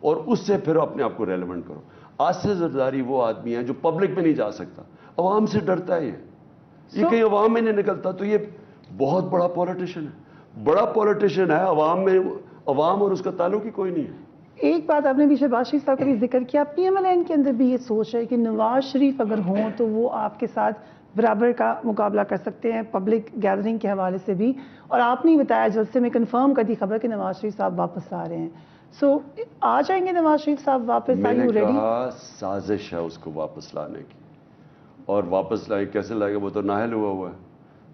اور اس سے پھر اپنے آپ کو ریلیونٹ کرو. آصف زرداری وہ آدمی ہے جو پبلک میں نہیں جا سکتا, عوام سے ڈرتا ہے. یہ کہیں عوام میں نہیں نکلتا تو یہ بہت بڑا پولیٹیشین ہے, بڑا پولیٹیشین ہے. عوام میں عوام اور اس کا تعلق ہی کوئی نہیں ہے. ایک بات آپ نے بھی شہباز شریف صاحب کا بھی ذکر کیا, پی ایم ایل این کے اندر بھی یہ سوچ ہے کہ نواز شریف اگر ہوں تو وہ آپ کے ساتھ برابر کا مقابلہ کر سکتے ہیں پبلک گیدرنگ کے حوالے سے بھی, اور آپ نے بتایا جلسے میں کنفرم کر دی خبر کہ نواز شریف صاحب واپس آ رہے ہیں. سو آ جائیں گے نواز شریف صاحب واپس؟ میں نے کہا سازش ہے اس کو واپس لانے کی, اور واپس لائیں کیسے لائیں گے, وہ تو نااہل ہوا ہے.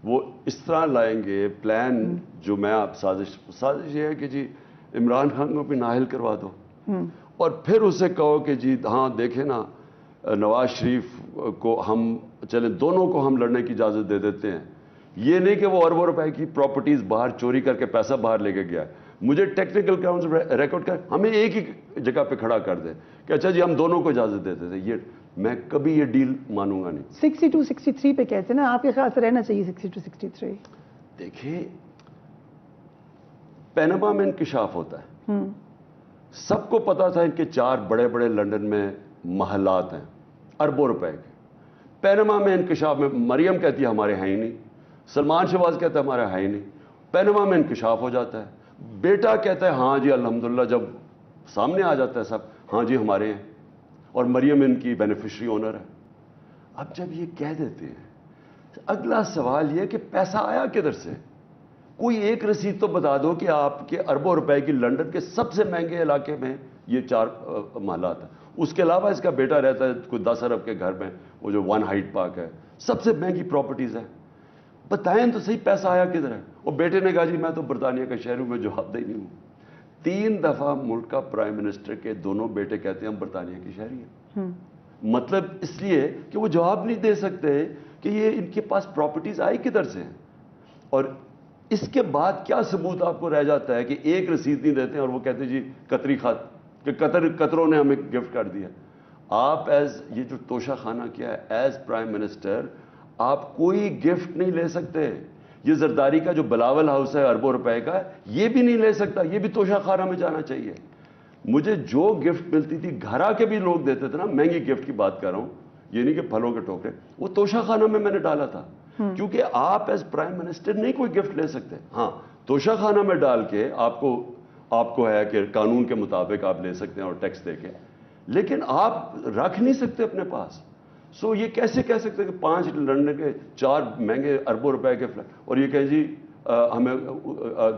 وہ اس طرح لائیں گے پلان جو میں آپ سازش یہ ہے کہ جی عمران خان کو بھی نااہل کروا دو, اور پھر اسے کہو کہ جی ہاں دیکھیں نا نواز شریف کو ہم چلیں دونوں کو ہم لڑنے کی اجازت دے دیتے ہیں. یہ نہیں کہ وہ اربوں روپے کی پراپرٹیز باہر چوری کر کے پیسہ باہر لے کے گیا ہے. مجھے ٹیکنیکل گراؤنڈز ریکارڈ کر ہمیں ایک ہی جگہ پہ کھڑا کر دیں کہ اچھا جی ہم دونوں کو اجازت دیتے تھے. یہ میں کبھی یہ ڈیل مانوں گا نہیں. 62 63 پہ کہتے ہیں نا, آپ کے خیال سے رہنا چاہیے 62 63؟ دیکھیں پینما میں انکشاف ہوتا ہے, سب کو پتا تھا ان کے 4 بڑے بڑے لنڈن میں محلات ہیں اربوں روپے کے. پینما میں انکشاف میں مریم کہتی ہے ہمارے ہیں ہی نہیں, سلمان شہباز کہتا ہے ہمارے ہیں ہی نہیں. پینما میں انکشاف ہو جاتا ہے, بیٹا کہتا ہے ہاں جی الحمدللہ, جب سامنے آ جاتا ہے سب ہاں جی ہمارے ہیں, اور مریم ان کی بینیفیشری اونر ہے. اب جب یہ کہہ دیتے ہیں اگلا سوال یہ کہ پیسہ آیا کدھر سے؟ کوئی ایک رسید تو بتا دو کہ آپ کے اربوں روپے کی لنڈن کے سب سے مہنگے علاقے میں یہ 4 محلات ہیں. اس کے علاوہ اس کا بیٹا رہتا ہے کوئی 10 ارب کے گھر میں, وہ جو 1 ہائیڈ پارک ہے, سب سے مہنگی پراپرٹیز ہے. بتائیں تو صحیح پیسہ آیا کدھر ہے؟ اور بیٹے نے کہا جی میں تو برطانیہ کا شہری ہوں, میں جواب دہ نہیں ہوں. 3 دفعہ ملک کا پرائم منسٹر کے دونوں بیٹے کہتے ہیں ہم برطانیہ کی شہری ہیں. مطلب اس لیے کہ وہ جواب نہیں دے سکتے کہ یہ ان کے پاس پراپرٹیز آئی کدھر سے ہیں. اور اس کے بعد کیا ثبوت آپ کو رہ جاتا ہے کہ ایک رسید نہیں دیتے ہیں اور وہ کہتے ہیں جی قطری خط کہ قطروں نے ہمیں گفٹ کر دیا. آپ ایز یہ جو توشہ خانہ کیا ہے, ایز پرائم منسٹر آپ کوئی گفٹ نہیں لے سکتے. یہ زرداری کا جو بلاول ہاؤس ہے اربوں روپے کا, یہ بھی نہیں لے سکتا, یہ بھی توشہ خانہ میں جانا چاہیے. مجھے جو گفٹ ملتی تھی گھر آ کے بھی لوگ دیتے تھے نا, مہنگی گفٹ کی بات کر رہا ہوں, یہ نہیں کہ پھلوں کے ٹوکرے, وہ توشہ خانہ میں نے ڈالا تھا. کیونکہ آپ ایز پرائم منسٹر نہیں کوئی گفٹ لے سکتے. ہاں توشہ خانہ میں ڈال کے آپ کو ہے کہ قانون کے مطابق آپ لے سکتے ہیں اور ٹیکس دے کے, لیکن آپ رکھ نہیں سکتے اپنے پاس. سو یہ کیسے کہہ سکتے کہ 5 لنڈن کے 4 مہنگے اربوں روپے کے فلیٹ, اور یہ کہیں جی ہمیں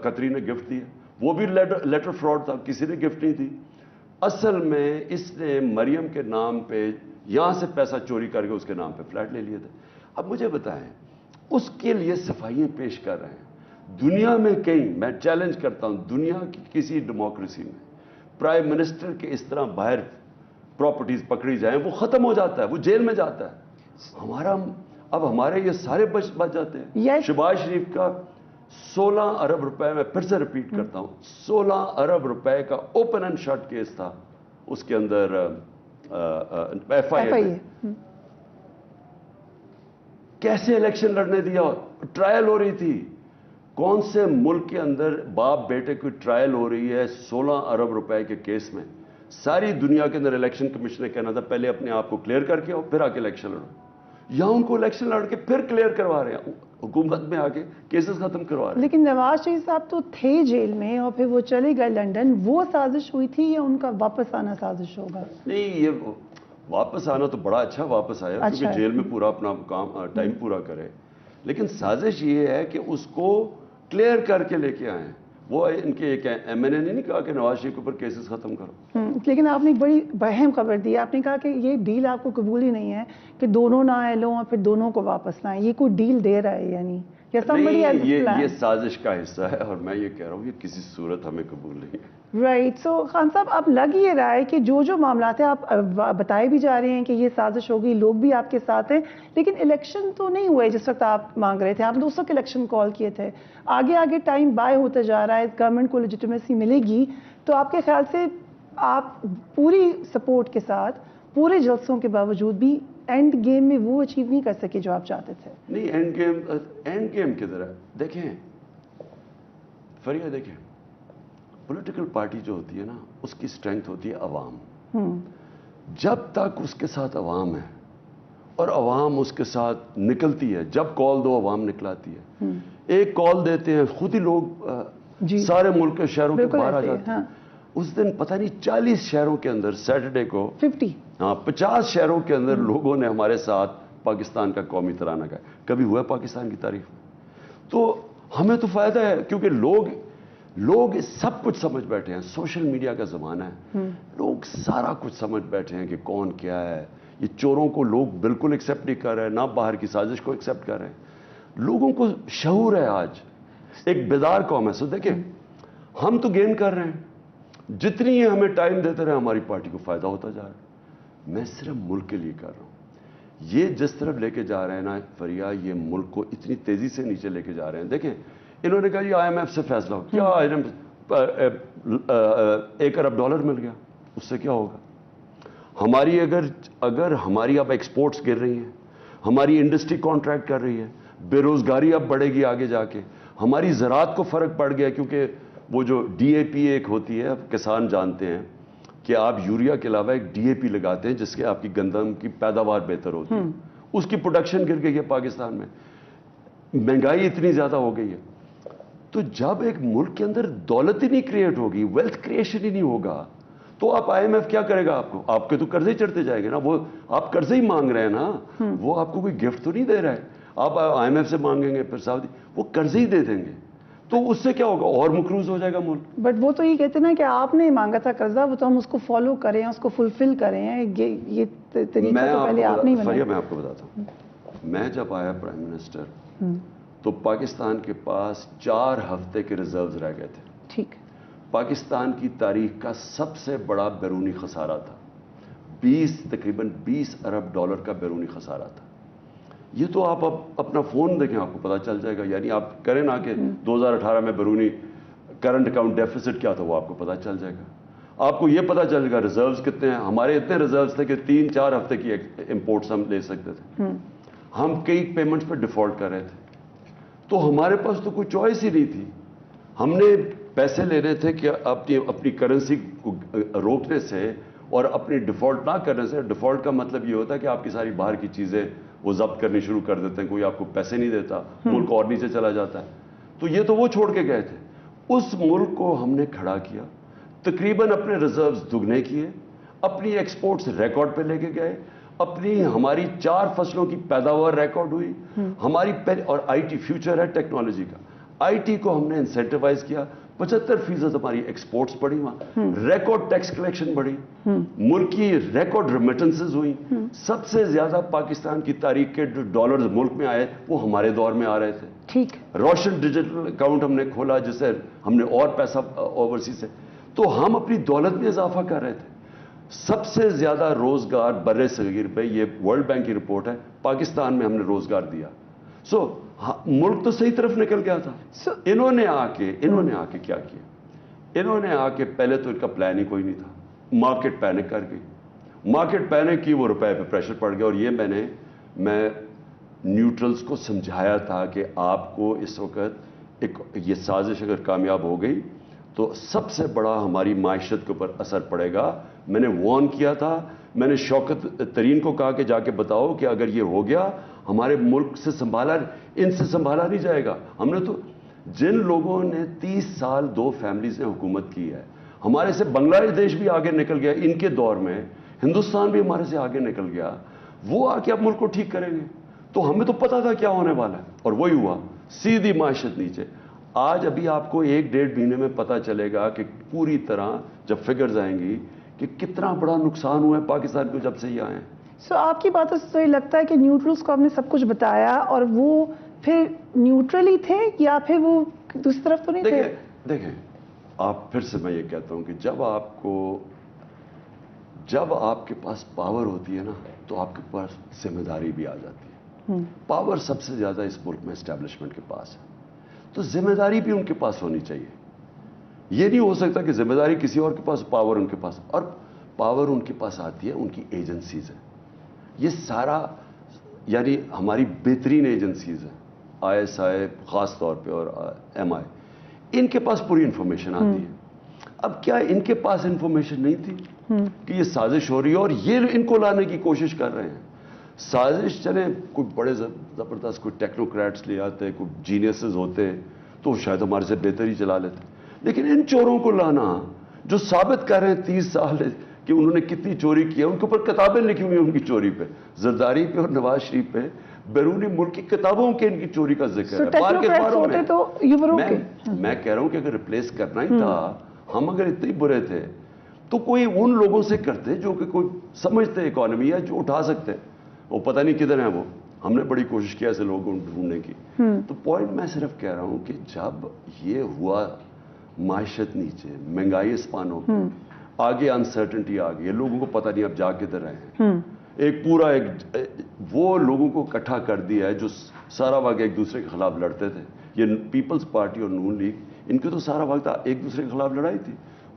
قطری نے گفٹ دیا. وہ بھی لیٹر فراڈ تھا, کسی نے گفٹ نہیں دی. اصل میں اس نے مریم کے نام پہ یہاں سے پیسہ چوری کر کے اس کے نام پہ فلیٹ لے لیے تھے. اب مجھے بتائیں اس کے لیے صفائیاں پیش کر رہے ہیں. دنیا میں کہیں, میں چیلنج کرتا ہوں, دنیا کی کسی ڈیموکریسی میں پرائم منسٹر کے اس طرح باہر پراپرٹیز پکڑی جائیں وہ ختم ہو جاتا ہے, وہ جیل میں جاتا ہے. ہمارے یہ سارے بچ جاتے ہیں. شہباز شریف کا 16 ارب روپے, میں پھر سے ریپیٹ کرتا ہوں, 16 ارب روپے کا اوپن اینڈ شٹ کیس تھا. اس کے اندر ایف آئی اے کیسے الیکشن لڑنے دیا؟ ٹرائل ہو رہی تھی. کون سے ملک کے اندر باپ بیٹے کی ٹرائل ہو رہی ہے 16 ارب روپے کے کیس میں؟ ساری دنیا کے اندر الیکشن کمیشن نے کہنا تھا پہلے اپنے آپ کو کلیئر کر کے آؤ پھر آ کے الیکشن لڑو. یہاں ان کو الیکشن لڑ کے پھر کلیئر کروا رہے ہیں, حکومت میں آ کے کیسز ختم کروا رہے ہیں. لیکن نواز شریف صاحب تو تھے جیل میں اور پھر وہ چلے گئے لنڈن. وہ سازش ہوئی تھی یا ان کا واپس آنا سازش ہوگا؟ نہیں, یہ واپس آنا تو بڑا اچھا واپس آیا, کیونکہ جیل میں پورا اپنا کام ٹائم پورا کرے. لیکن سازش یہ ہے کہ اس کو کلیئر کر کے لے کے آئیں. وہ ان کے ایک ایم این اے نے نہیں کہا کہ نواز شریف کے اوپر کیسز ختم کرو. لیکن آپ نے ایک بڑی بہم خبر دی. آپ نے کہا کہ یہ ڈیل آپ کو قبول ہی نہیں ہے کہ دونوں نہ آئے لوں اور پھر دونوں کو واپس لائیں. یہ کوئی ڈیل دے رہا ہے یعنی یہ سازش کا حصہ ہے, اور میں یہ کہہ رہا ہوں یہ کسی صورت ہمیں قبول نہیں ہے. رائٹ. سو خان صاحب اب لگ یہ رہا ہے کہ جو معاملات ہیں آپ بتائے بھی جا رہے ہیں کہ یہ سازش ہوگی, لوگ بھی آپ کے ساتھ ہیں, لیکن الیکشن تو نہیں ہوئے جس وقت آپ مانگ رہے تھے. آپ نے اس وقت الیکشن کال کیے تھے. آگے ٹائم بائے ہوتا جا رہا ہے, گورنمنٹ کو لیجیٹمیسی ملے گی تو آپ کے خیال سے آپ پوری سپورٹ کے ساتھ پورے جلسوں کے باوجود بھی اینڈ گیم میں وہ اچیو نہیں کر سکے جو آپ چاہتے تھے؟ نہیں, اینڈ گیم کدھر ہے؟ دیکھیں فریہ, دیکھیں پولیٹیکل پارٹی جو ہوتی ہے نا اس کی اسٹرینتھ ہوتی ہے عوام. جب تک اس کے ساتھ عوام ہے اور عوام اس کے ساتھ نکلتی ہے, جب کال دو عوام نکلاتی ہے, ایک کال دیتے ہیں خود ہی لوگ سارے ملک کے شہروں کے باہر آ جاتے ہیں. اس دن پتہ نہیں 40 شہروں کے اندر سیٹرڈے کو 50 شہروں کے اندر لوگوں نے ہمارے ساتھ پاکستان کا قومی ترانہ گایا. کبھی ہوا پاکستان کی تاریخ میں؟ تو ہمیں تو فائدہ ہے کیونکہ لوگ سب کچھ سمجھ بیٹھے ہیں. سوشل میڈیا کا زمانہ ہے, لوگ سارا کچھ سمجھ بیٹھے ہیں کہ کون کیا ہے. یہ چوروں کو لوگ بالکل ایکسیپٹ نہیں کر رہے, نہ باہر کی سازش کو ایکسیپٹ کر رہے ہیں. لوگوں کو شعور ہے, آج ایک بیدار قوم ہے. سو دیکھیں ہم تو گین کر رہے ہیں, جتنی ہمیں ٹائم دیتے رہے ہماری پارٹی کو فائدہ ہوتا جا رہا ہے. میں صرف ملک کے لیے کر رہا ہوں. یہ جس طرف لے کے جا رہے ہیں نا فریہ, یہ ملک کو اتنی تیزی سے نیچے لے کے جا رہے ہیں. دیکھیں انہوں نے کہا جی IMF سے فیصلہ ہو, کیا $1 ارب مل گیا, اس سے کیا ہوگا؟ ہماری اگر ہماری اب ایکسپورٹس گر رہی ہیں, ہماری انڈسٹری کانٹریکٹ کر رہی ہے, بے روزگاری اب بڑھے گی آگے جا کے, ہماری زراعت کو فرق پڑ گیا کیونکہ وہ جو DAP ایک ہوتی ہے, اب کسان جانتے ہیں کہ آپ یوریا کے علاوہ ایک DAP لگاتے ہیں جس کے آپ کی گندم کی پیداوار بہتر ہوتی ہے. اس کی پروڈکشن گر گئی ہے پاکستان میں, مہنگائی اتنی زیادہ ہو گئی ہے. تو جب ایک ملک کے اندر دولت ہی نہیں کریٹ ہوگی, ویلتھ کریشن ہی نہیں ہوگا, تو آپ IMF کیا کرے گا آپ کو؟ آپ کے تو قرضے چڑھتے جائے گا نا. وہ آپ قرضے ہی مانگ رہے ہیں نا, وہ آپ کو کوئی گفٹ تو نہیں دے رہا ہے. آپ IMF سے مانگیں گے پھر سعودی, وہ قرضے ہی دے دیں گے, تو اس سے کیا ہوگا؟ اور مقروض ہو جائے گا ملک. بٹ وہ تو یہ کہتے ہیں نا کہ آپ نے مانگا تھا قرضہ, وہ تو ہم اس کو فالو کریں, اس کو فلفل کریں. یہ طریقہ تو پہلے آپ نہیں بنایا. میں آپ کو بتاتا ہوں, میں جب آیا پرائم منسٹر تو پاکستان کے پاس 4 ہفتے کے ریزروز رہ گئے تھے. ٹھیک. پاکستان کی تاریخ کا سب سے بڑا بیرونی خسارہ تھا, تقریباً $20 ارب کا بیرونی خسارہ تھا. یہ تو آپ اپنا فون دیکھیں آپ کو پتا چل جائے گا. یعنی آپ کریں نا کہ 2018 میں بیرونی کرنٹ اکاؤنٹ ڈیفیسٹ کیا تھا, وہ آپ کو پتا چل جائے گا. آپ کو یہ پتا چلے گا ریزروز کتنے ہیں. ہمارے اتنے ریزروز تھے کہ 3-4 ہفتے کی امپورٹس ہم لے سکتے تھے. ہم کئی پیمنٹس پہ ڈیفالٹ کر رہے تھے, تو ہمارے پاس تو کوئی چوائس ہی نہیں تھی. ہم نے پیسے لینے تھے کہ اپنی کرنسی کو روکنے سے اور اپنی ڈیفالٹ نہ کرنے سے. ڈیفالٹ کا مطلب یہ ہوتا ہے کہ آپ کی ساری باہر کی چیزیں وہ ضبط کرنی شروع کر دیتے ہیں, کوئی آپ کو پیسے نہیں دیتا, ملک اور نیچے چلا جاتا ہے. تو یہ تو وہ چھوڑ کے گئے تھے. اس ملک کو ہم نے کھڑا کیا, تقریباً اپنے ریزروز دگنے کیے, اپنی ایکسپورٹس ریکارڈ پہ لے کے گئے, ہماری 4 فصلوں کی پیداوار ریکارڈ ہوئی. ہماری اور IT فیوچر ہے ٹیکنالوجی کا, IT کو ہم نے انسینٹیوائز کیا. 75% ہماری ایکسپورٹس بڑھی, وہاں ریکارڈ ٹیکس کلیکشن بڑھی, ملک کی ریکارڈ ریمیٹنسز ہوئی. سب سے زیادہ پاکستان کی تاریخ کے جو ڈالرز ملک میں آئے وہ ہمارے دور میں آ رہے تھے. ٹھیک. روشن ڈیجیٹل اکاؤنٹ ہم نے کھولا جس سے ہم نے اور پیسہ اوورسیز سے, تو ہم اپنی دولت میں اضافہ کر رہے تھے. سب سے زیادہ روزگار برِ صغیر پہ, یہ ورلڈ بینک کی رپورٹ ہے, پاکستان میں ہم نے روزگار دیا. ملک تو صحیح طرف نکل گیا تھا. انہوں نے آ کے کیا کیا؟ انہوں نے آ کے پہلے تو ان کا پلان ہی کوئی نہیں تھا. مارکیٹ پینک کر گئی, مارکیٹ پینک کی, وہ روپے پہ پریشر پڑ گیا. اور یہ میں نیوٹرلز کو سمجھایا تھا کہ آپ کو اس وقت یہ سازش اگر کامیاب ہو گئی تو سب سے بڑا ہماری معیشت کے اوپر اثر پڑے گا. میں نے وارن کیا تھا. میں نے شوکت ترین کو کہا کہ جا کے بتاؤ کہ اگر یہ ہو گیا ہمارے ملک سے ان سے سنبھالا نہیں جائے گا. ہم نے تو جن لوگوں نے 30 سال 2 فیملیز نے حکومت کی ہے, ہمارے سے بنگلہ دیش بھی آگے نکل گیا ان کے دور میں, ہندوستان بھی ہمارے سے آگے نکل گیا, وہ آ کے اب ملک کو ٹھیک کریں گے. تو ہمیں تو پتا تھا کیا ہونے والا ہے, اور وہی ہوا, سیدھی معیشت نیچے. آج ابھی آپ کو 1-1.5 مہینے میں پتا چلے گا کہ پوری طرح جب فگرز آئیں گی کہ کتنا بڑا نقصان ہوا ہے پاکستان کو جب سے یہ آئے ہیں. آپ کی باتوں سے تو یہ لگتا ہے کہ نیوٹرلز کو آپ نے سب کچھ بتایا اور وہ پھر نیوٹرل ہی تھے, یا پھر وہ دوسری طرف تو نہیں تھے؟ دیکھیں آپ, پھر سے میں یہ کہتا ہوں کہ جب آپ کے پاس پاور ہوتی ہے نا تو آپ کے پاس ذمہ داری بھی آ جاتی ہے. پاور سب سے زیادہ اس ملک میں اسٹیبلشمنٹ کے پاس ہے, تو ذمہ داری بھی ان کے پاس ہونی چاہیے. یہ نہیں ہو سکتا کہ ذمہ داری کسی اور کے پاس, پاور ان کے پاس, اور پاور ان کے پاس آتی ہے ان کی ایجنسیز ہیں. یہ سارا یعنی ہماری بہترین ایجنسیز ہیں, ISI خاص طور پہ اور MI, ان کے پاس پوری انفارمیشن آتی ہے. اب کیا ان کے پاس انفارمیشن نہیں تھی کہ یہ سازش ہو رہی ہے اور یہ ان کو لانے کی کوشش کر رہے ہیں؟ سازش چلیں کوئی بڑے زبردست کوئی ٹیکنوکریٹس لے آتے, کوئی جینیسز ہوتے تو شاید ہمارے سے بہتر ہی چلا لیتے, لیکن ان چوروں کو لانا جو ثابت کر رہے ہیں 30 سال کہ انہوں نے کتنی چوری کی ہے, ان کے اوپر کتابیں لکھی ہوئی ہیں ان کی چوری پہ, زرداری پہ اور نواز شریف پہ بیرونی ملک کی کتابوں کے ان کی چوری کا ذکر ہے. باہر کے اخباروں میں میں کہہ رہا ہوں کہ اگر ریپلیس کرنا ہی تھا, ہم اگر اتنے برے تھے تو کوئی ان لوگوں سے کرتے جو کہ کوئی سمجھتے اکانومی ہے, جو اٹھا سکتے. وہ پتہ نہیں کدھر ہیں وہ, ہم نے بڑی کوشش کیا ایسے لوگوں کو ڈھونڈنے کی. تو پوائنٹ میں صرف کہہ رہا ہوں کہ جب یہ ہوا معیشت نیچے, مہنگائی اسپانوں کی, آگے انسرٹنٹی آ گئی ہے, لوگوں کو پتہ نہیں اب جا کدھر رہے ہیں, ایک پورا وہ لوگوں کو اکٹھا کر دیا ہے جو سارا وقت ایک دوسرے کے خلاف لڑتے تھے. یہ پیپلز پارٹی اور نون لیگ, ان کی تو سارا وقت ایک دوسرے کے خلاف لڑائی تھی,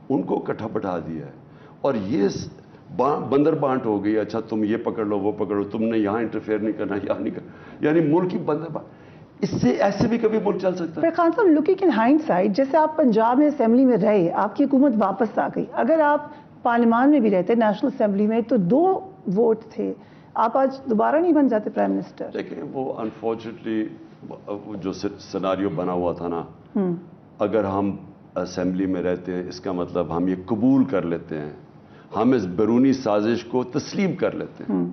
ان کو اکٹھا بٹھا دیا ہے. اور یہ بندر بانٹ ہو گئی, اچھا تم یہ پکڑ لو وہ پکڑ لو, تم نے یہاں انٹرفیئر نہیں کرنا یہاں نہیں کرنا, یعنی ملک کی بندر بانٹ. اس سے ایسے بھی کبھی ملک چل سکتا ہے. خان صاحب, لوکنگ ان ہائنڈ سائڈ, جیسے آپ پنجاب میں اسمبلی میں رہے, آپ کی حکومت واپس آ گئی, اگر آپ پارلیمان میں بھی رہتے نیشنل اسمبلی میں تو 2 ووٹ تھے, آپ آج دوبارہ نہیں بن جاتے پرائم منسٹر؟ دیکھیں وہ انفارچونیٹلی جو سیناریو بنا ہوا تھا نا, اگر ہم اسمبلی میں رہتے ہیں اس کا مطلب ہم یہ قبول کر لیتے ہیں, ہم اس بیرونی سازش کو تسلیم کر لیتے ہیں,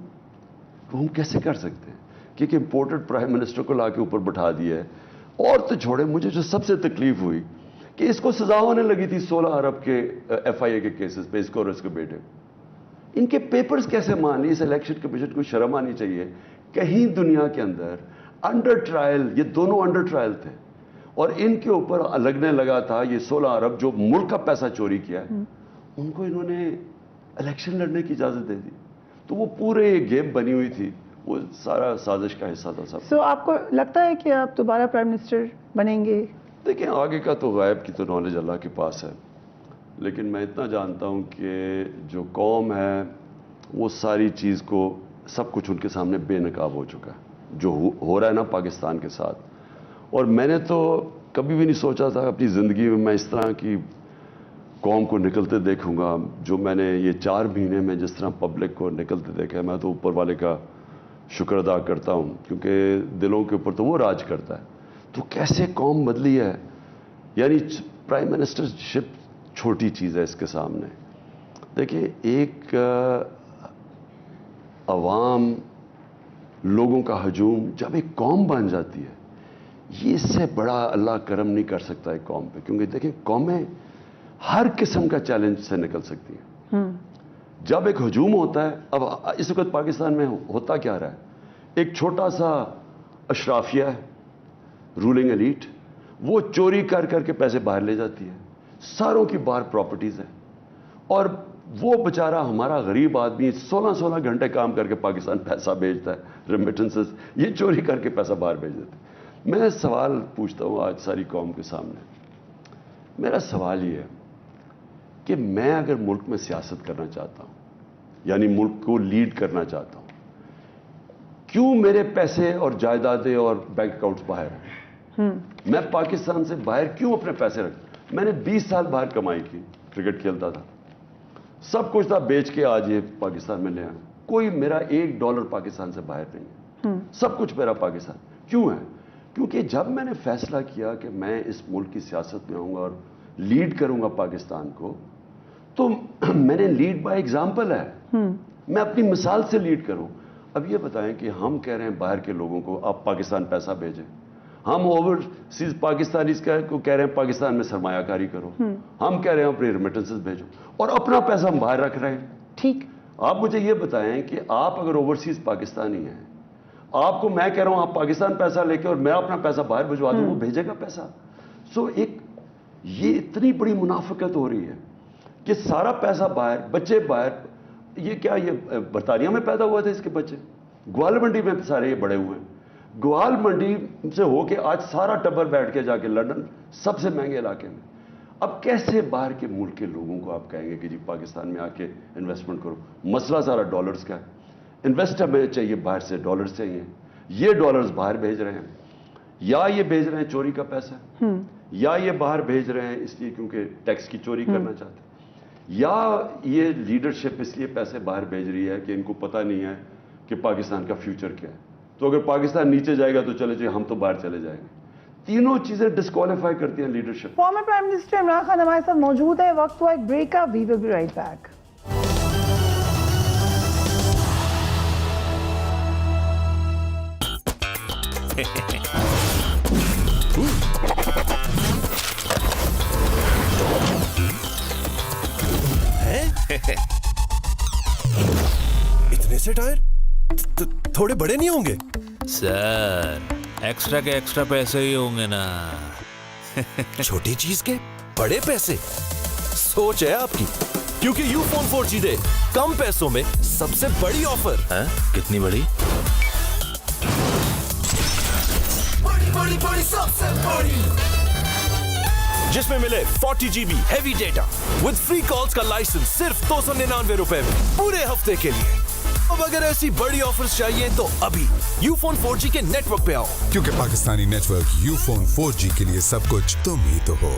تو ہم کیسے کر سکتے ہیں؟ کیونکہ امپورٹڈ پرائم منسٹر کو لا کے اوپر بٹھا دیا ہے. اور تو چھوڑے, مجھے جو سب سے تکلیف ہوئی کہ اس کو سزا ہونے لگی تھی 16 ارب کے FIA کے کیسز پہ, اس کو اور اس کے بیٹے. ان کے پیپرز کیسے مان لی؟ اس الیکشن کمیشن کو شرم آنی چاہیے. کہیں دنیا کے اندر انڈر ٹرائل, یہ دونوں انڈر ٹرائل تھے, اور ان کے اوپر لگنے لگا تھا یہ 16 ارب جو ملک کا پیسہ چوری کیا ہے, ان کو انہوں نے الیکشن لڑنے کی اجازت دے دی. تو وہ پورے گیم بنی ہوئی تھی, وہ سارا سازش کا حصہ تھا سب. سو آپ کو لگتا ہے کہ آپ دوبارہ پرائم منسٹر بنیں گے؟ دیکھیں آگے کا تو غائب کی تو نالج اللہ کے پاس ہے, لیکن میں اتنا جانتا ہوں کہ جو قوم ہے وہ ساری چیز کو, سب کچھ ان کے سامنے بے نقاب ہو چکا ہے جو ہو رہا ہے نا پاکستان کے ساتھ. اور میں نے تو کبھی بھی نہیں سوچا تھا اپنی زندگی میں میں اس طرح کی قوم کو نکلتے دیکھوں گا. جو میں نے یہ 4 مہینے میں جس طرح پبلک کو نکلتے دیکھا ہے, میں تو اوپر والے کا شکر ادا کرتا ہوں, کیونکہ دلوں کے اوپر تو وہ راج کرتا ہے. تو کیسے قوم بدلی ہے, یعنی پرائم منسٹر شپ چھوٹی چیز ہے اس کے سامنے. دیکھیں ایک عوام لوگوں کا ہجوم جب ایک قوم بن جاتی ہے, یہ اس سے بڑا اللہ کرم نہیں کر سکتا ایک قوم پہ, کیونکہ دیکھیں قومیں ہر قسم کا چیلنج سے نکل سکتی ہیں. جب ایک ہجوم ہوتا ہے, اب اس وقت پاکستان میں ہوتا کیا رہا ہے, ایک چھوٹا سا اشرافیہ ہے, رولنگ ایلیٹ, وہ چوری کر کر کے پیسے باہر لے جاتی ہے, ساروں کی باہر پراپرٹیز ہیں, اور وہ بیچارہ ہمارا غریب آدمی 16 گھنٹے کام کر کے پاکستان پیسہ بھیجتا ہے, ریمیٹنسز, یہ چوری کر کے پیسہ باہر بھیج دیتے ہیں. میں سوال پوچھتا ہوں آج ساری قوم کے سامنے, میرا سوال یہ ہے کہ میں اگر ملک میں سیاست کرنا چاہتا ہوں, یعنی ملک کو لیڈ کرنا چاہتا ہوں, کیوں میرے پیسے اور جائیدادیں اور بینک اکاؤنٹس باہر ہیں؟ میں پاکستان سے باہر کیوں اپنے پیسے رکھ؟ میں نے 20 سال باہر کمائی کی, کرکٹ کھیلتا تھا, سب کچھ تھا, بیچ کے آج یہ پاکستان میں لے آیا. کوئی میرا $1 پاکستان سے باہر نہیں ہے, سب کچھ میرا پاکستان. کیوں ہے؟ کیونکہ جب میں نے فیصلہ کیا کہ میں اس ملک کی سیاست میں آؤں گا اور لیڈ کروں گا پاکستان کو, تو میں نے لیڈ بائی ایگزامپل ہے, میں اپنی مثال سے لیڈ کروں. اب یہ بتائیں کہ ہم کہہ رہے ہیں باہر کے لوگوں کو آپ پاکستان پیسہ بھیجیں, ہم اوورسیز پاکستانیز کو کہہ رہے ہیں پاکستان میں سرمایہ کاری کرو, ہم کہہ رہے ہیں اپنے ریمیٹنسز بھیجو, اور اپنا پیسہ ہم باہر رکھ رہے ہیں. ٹھیک, آپ مجھے یہ بتائیں کہ آپ اگر اوورسیز پاکستانی ہیں, آپ کو میں کہہ رہا ہوں آپ پاکستان پیسہ لے کے اور میں اپنا پیسہ باہر بھجوا دوں, وہ بھیجے گا پیسہ. سو ایک یہ اتنی بڑی منافقت ہو رہی ہے کہ سارا پیسہ باہر, بچے باہر. یہ کیا, یہ برطانیہ میں پیدا ہوا تھا اس کے بچے, گوال منڈی میں سارے یہ بڑے ہوئے ہیں, گوال منڈی سے ہو کے آج سارا ٹبر بیٹھ کے جا کے لندن سب سے مہنگے علاقے میں. اب کیسے باہر کے ملک کے لوگوں کو آپ کہیں گے کہ جی پاکستان میں آ کے انویسٹمنٹ کرو؟ مسئلہ سارا ڈالرز کا ہے, انویسٹر میں چاہیے باہر سے ڈالرز چاہیے, یہ ڈالرز باہر بھیج رہے ہیں, یا یہ بھیج رہے ہیں چوری کا پیسہ. یا یہ باہر بھیج رہے ہیں اس لیے کیونکہ ٹیکس کی چوری کرنا چاہتے ہیں، یا یہ لیڈرشپ اس لیے پیسے باہر بھیج رہی ہے کہ ان کو پتہ نہیں ہے کہ پاکستان کا فیوچر کیا ہے. تو اگر پاکستان نیچے جائے گا تو چلے جائے ہم تو باہر چلے جائیں گے. تینوں چیزیں ڈسکوالیفائی کرتی ہیں leadership. Farmer prime minister Imran Khan ہمارے ساتھ موجود ہے. وقت ہوا ایک بریک کا. وی ول بی رائٹ بیک. اتنے سے ٹائر تھوڑے بڑے نہیں ہوں گے سر؟ ایکسٹرا کے ایکسٹرا پیسے ہی ہوں گے نا. چھوٹی چیز کے بڑے پیسے، سوچ ہے آپ کی. کیونکہ یو فون 4G دے کم پیسوں میں سب سے بڑی آفر. کتنی بڑی؟ بڑی سب سے بڑی، جس میں ملے 40 GB heavy data with free calls کا لائسنس صرف 299 روپے میں پورے ہفتے کے لیے. اب اگر ایسی بڑی آفرز چاہیے تو ابھی یو فون 4G کے نیٹ ورک پہ آؤ، کیونکہ Pakistani network Ufone 4G کے لیے سب کچھ تم ہی تو ہو.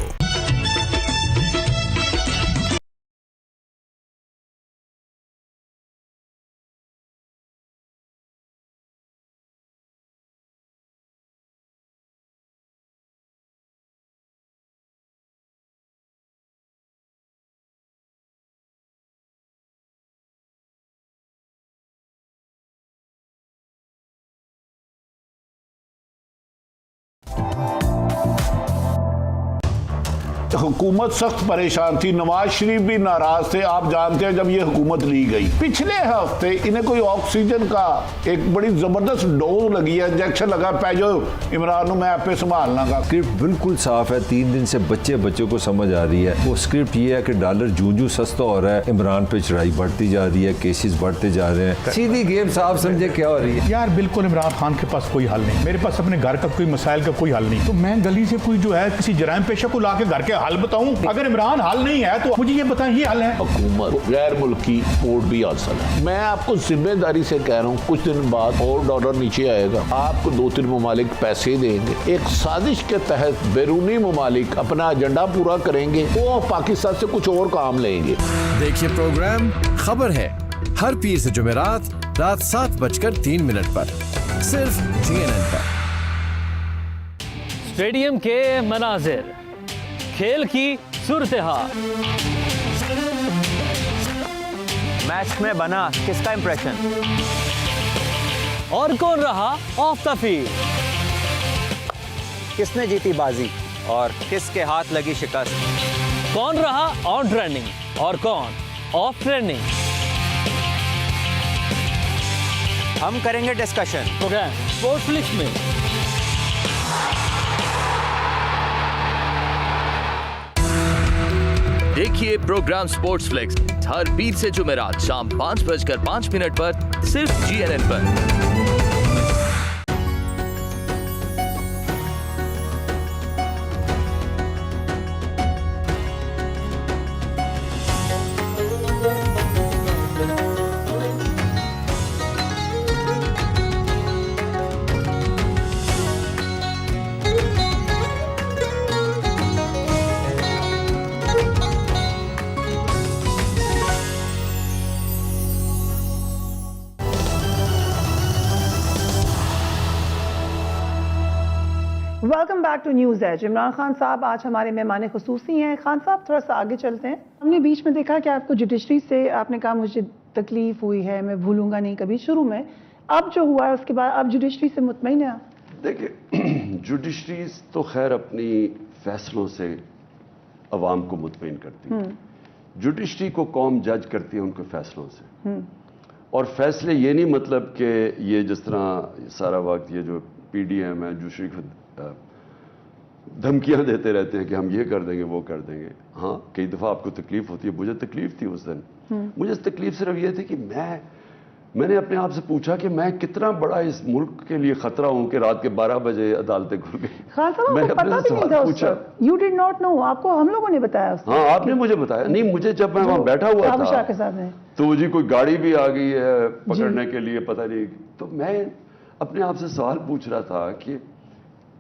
حکومت سخت پریشان تھی، نواز شریف بھی ناراض تھے. آپ جانتے ہیں جب یہ حکومت لی گئی پچھلے ہفتے انہیں کوئی آکسیجن کا ایک بڑی زبردست ڈوز لگی ہے، انجیکشن لگا، پیجو عمران میں آپ پہ سنبھالنا گا. اسکرپٹ بالکل صاف ہے. 3 دن سے بچوں کو سمجھ آ رہی ہے. وہ اسکرپٹ یہ ہے کہ ڈالر جوں سستا ہو رہا ہے، عمران پہ چڑھائی بڑھتی جا رہی ہے، کیسز بڑھتے جا رہے ہیں. سیدھی گیم صاحب سمجھے کیا ہو رہی ہے یار. بالکل عمران خان کے پاس کوئی حل نہیں، میرے پاس اپنے گھر کا کوئی مسائل کا کوئی حل نہیں. تو میں گلی سے کوئی جو ہے کسی جرائم پیشہ کو لا کے گھر کے حل بتاؤں؟ اگر عمران حل نہیں ہے تو مجھے یہ بتائیں یہ حل ہے؟ حکومت غیر ملکی پورٹ بھی حاصل ہے. میں آپ کو ذمہ داری سے کہہ رہا ہوں کچھ دن بعد اور ڈالر نیچے آئے گا. آپ کو 2-3 ممالک پیسے دیں گے. ایک سازش کے تحت بیرونی ممالک اپنا ایجنڈا پورا کریں گے، وہ پاکستان سے کچھ اور کام لیں گے. دیکھیے پروگرام خبر ہے ہر پیر سے جمعرات رات 7:03 پر صرف GNN پر. اسٹیڈیم کے مناظر، کھیل کی صورتحال، میچ میں بنا کس کا امپریشن، اور کون رہا آف دا فیلڈ، کس نے جیتی بازی اور کس کے ہاتھ لگی شکست، کون رہا آن ٹرینڈنگ اور کون آف ٹرینڈنگ. ہم کریں گے ڈسکشن پروگرام اسپورٹس فلکس میں. دیکھیے پروگرام سپورٹس فلیکس ہر پیر سے جمعرات شام 5:05 پر صرف GNN پر. Welcome back to news Edge. Imran Khan صاحب آج ہمارے مہمان خصوصی ہیں. خان صاحب تھوڑا سا آگے چلتے ہیں. ہم نے بیچ میں دیکھا کہ آپ کو جوڈیشری سے آپ نے کہا مجھے تکلیف ہوئی ہے، میں بھولوں گا نہیں کبھی شروع میں. اب جو ہوا ہے اس کے بعد اب جوڈیشری سے مطمئن ہیں؟ دیکھیں جوڈیشری تو خیر اپنی فیصلوں سے عوام کو مطمئن کرتی ہے. جوڈیشری کو قوم جج کرتی ہے ان کے فیصلوں سے. اور فیصلے یہ نہیں مطلب کہ یہ جس طرح سارا وقت یہ جو PDM ہے جوڈیشری کو دھمکیاں دیتے رہتے ہیں کہ ہم یہ کر دیں گے وہ کر دیں گے. ہاں کئی دفعہ آپ کو تکلیف ہوتی ہے، مجھے تکلیف تھی اس دن. مجھے تکلیف صرف یہ تھی کہ میں نے اپنے آپ سے پوچھا کہ میں کتنا بڑا اس ملک کے لیے خطرہ ہوں کہ رات کے 12 بجے عدالتیں کھل گئی. خان صاحب آپ کو پتہ بھی نہیں تھا اس وقت؟ You did not know. آپ کو ہم لوگوں نے بتایا اس وقت؟ ہاں آپ نے مجھے بتایا. نہیں مجھے جب میں وہاں بیٹھا ہوا تھا تو جی کوئی گاڑی بھی آ گئی ہے پکڑنے کے لیے پتہ نہیں. تو میں اپنے آپ سے سوال پوچھ رہا تھا کہ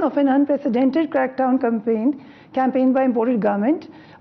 of an unprecedented crackdown campaign by imported government.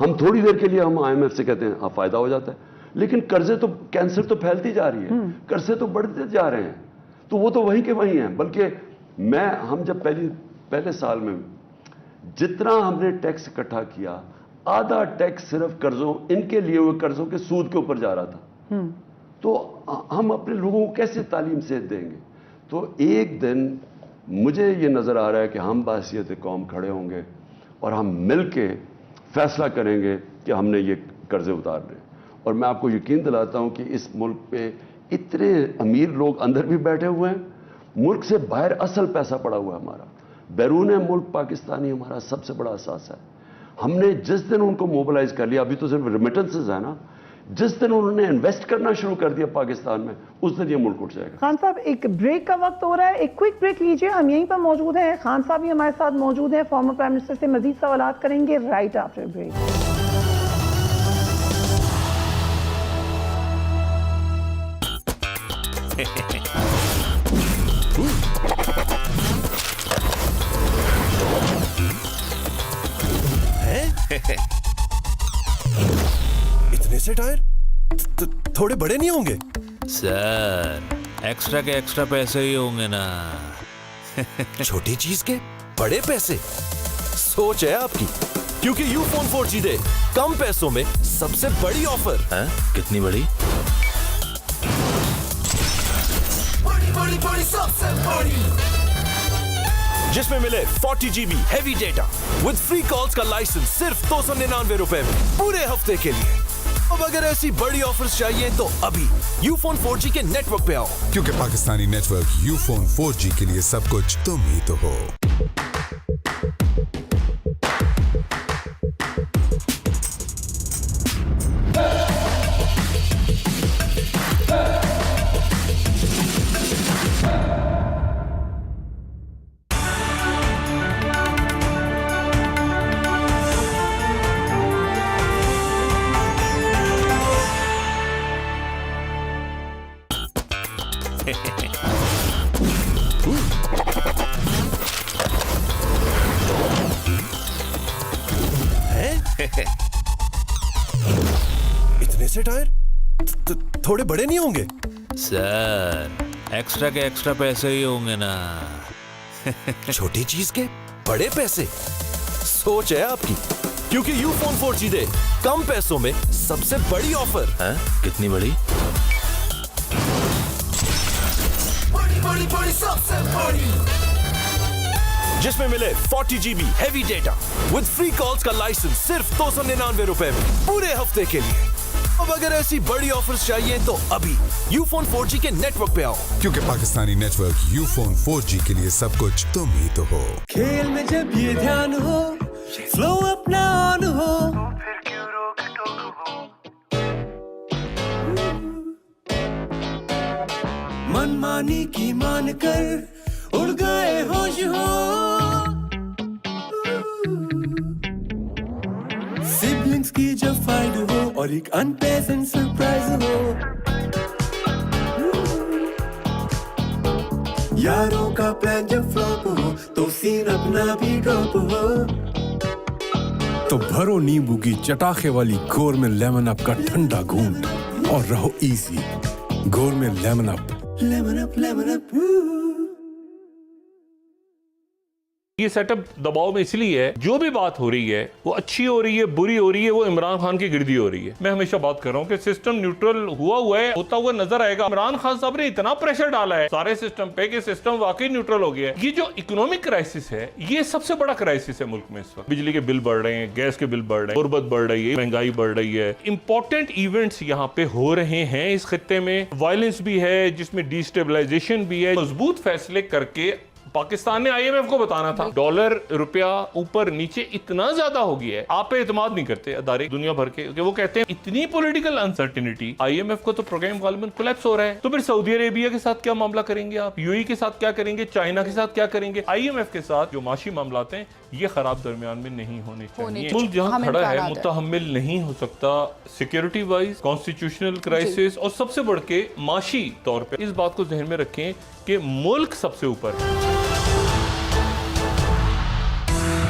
ہم تھوڑی دیر کے لیے ہم IMF سے کہتے ہیں فائدہ ہو جاتا ہے، لیکن قرضے تو کینسر تو پھیلتی جا رہی ہے، قرضے تو بڑھتے جا رہے ہیں، تو وہ تو وہیں کے وہیں ہیں. بلکہ ہم جب پہلے سال میں جتنا ہم نے ٹیکس اکٹھا کیا، آدھا ٹیکس صرف قرضوں، ان کے لیے ہوئے قرضوں کے سود کے اوپر جا رہا تھا. تو ہم اپنے لوگوں کو کیسے تعلیم سے دیں گے؟ تو ایک دن مجھے یہ نظر آ رہا ہے کہ ہم بحیثیت قوم کھڑے ہوں گے اور ہم مل کے فیصلہ کریں گے کہ ہم نے یہ قرضے اتارنے. اور میں آپ کو یقین دلاتا ہوں کہ اس ملک پہ اتنے امیر لوگ اندر بھی بیٹھے ہوئے ہیں، ملک سے باہر اصل پیسہ پڑا ہوا ہے ہمارا. بیرون ملک پاکستانی ہمارا سب سے بڑا اثاثہ ہے. ہم نے جس دن ان کو موبلائز کر لیا، ابھی تو صرف ریمیٹنسز ہے نا، جس دن انہوں نے انویسٹ کرنا شروع کر دیا پاکستان میں، اس دن یہ ملک اٹھ جائے گا. خان صاحب ایک بریک کا وقت ہو رہا ہے، ایک کوئک بریک لیجئے. ہم یہیں پر موجود ہیں، خان صاحب بھی ہمارے ساتھ موجود ہیں، فارمر پرائم منسٹر سے مزید سوالات کریں گے رائٹ آفٹر بریک. اتنے سے ٹائر تھوڑے بڑے نہیں ہوں گے سر؟ ایکسٹرا کے ایکسٹرا پیسے ہی ہوں گے نا. چھوٹی چیز کے بڑے پیسے، سوچ ہے آپ کی، کیونکہ یو فون 4G دے کم پیسوں میں سب سے بڑی آفر. کتنی بڑی؟ بڑی سب سے بڑی، جس میں ملے 40 GB heavy data with free calls کا لائسنس صرف 299 روپے میں پورے ہفتے کے لیے. اب اگر ایسی بڑی آفرز چاہیے تو ابھی یو فون 4G کے نیٹ ورک پہ آؤ، کیونکہ Pakistani network Ufone 4G کے لیے سب کچھ تم ہی تو ہو. اتنے سے ٹائر تھوڑے بڑے نہیں ہوں گے سر؟ ایکسٹرا کے ایکسٹرا پیسے ہی ہوں گے نا. چھوٹی چیز کے بڑے پیسے، سوچ ہے آپ کی، کیونکہ یو فون 4G دے کم پیسوں میں سب سے بڑی آفر. کتنی بڑی؟ بڑی سب سے بڑی، جس میں ملے 40 GB heavy data with free calls کا لائسنس صرف 299 روپے میں پورے ہفتے کے لیے. اب اگر ایسی بڑی آفرز چاہیے تو ابھی یو فون 4G کے نیٹ ورک پہ آؤ، کیونکہ Pakistani network Ufone 4G کے لیے سب کچھ تم ہی تو ہو. کھیل میں جب یہ دھیان ہو، فلو اپنا آن ہو، من مانی کی مان کر اڑ گئے ہوش ہو، سبلنگز کی جب فائٹ ہو اور ایک انپلیزنٹ سرپرائز ہو، یاروں کا پلان جب فلوپ ہو تو سین اپنا بھی ڈراپ ہو، تو بھرو نیمبو کی چٹاخے والی گور میں لیمن اپ کا ٹھنڈا گھونٹ اور رہو ایزی. گور میں لیمن اپ. لیمن اپ. یہ سیٹ اپ دباؤ میں اس لیے ہے، جو بھی بات ہو رہی ہے وہ اچھی ہو رہی ہے بری ہو رہی ہے، وہ عمران خان کی گردی ہو رہی ہے. میں ہمیشہ بات کر رہا ہوں کہ سسٹم نیوٹرل ہوا ہے، ہوتا ہوا نظر آئے گا. عمران خان صاحب نے اتنا پریشر ڈالا ہے سارے سسٹم پہ کہ سسٹم واقعی نیوٹرل ہو گیا ہے. یہ جو اکنامک کرائسس ہے، یہ سب سے بڑا کرائسس ہے ملک میں اس وقت. بجلی کے بل بڑھ رہے ہیں، گیس کے بل بڑھ رہے ہیں، غربت بڑھ رہی ہے، مہنگائی بڑھ رہی ہے. امپورٹنٹ ایونٹس یہاں پہ ہو رہے ہیں اس خطے میں. وائلنس بھی ہے جس میں ڈی اسٹیبلائزیشن بھی ہے. مضبوط فیصلے کر کے پاکستان نے IMF کو بتانا تھا. ڈالر روپیہ اوپر نیچے اتنا زیادہ ہو گیا ہے، آپ پہ اعتماد نہیں کرتے ادارے دنیا بھر کے، کہ وہ کہتے ہیں اتنی پولیٹیکل انسرٹینٹی. IMF کو تو پروگرام غالباً کولیپس ہو رہا ہے. تو پھر سعودی عربیہ کے ساتھ کیا معاملہ کریں گے آپ؟ UAE کے ساتھ کیا کریں گے؟ چائنا کے ساتھ کیا کریں گے؟ IMF کے ساتھ جو معاشی معاملات ہیں یہ خراب درمیان میں نہیں ہونے چاہیے. ملک جہاں کھڑا ہے متحمل نہیں ہو سکتا سیکیورٹی وائز، کانسٹیٹیوشنل کرائسس، اور سب سے بڑھ کے معاشی طور پہ. اس بات کو ذہن میں رکھیں کہ ملک سب سے اوپر ہے.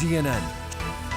GNN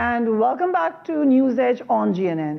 And welcome back to News Edge on GNN.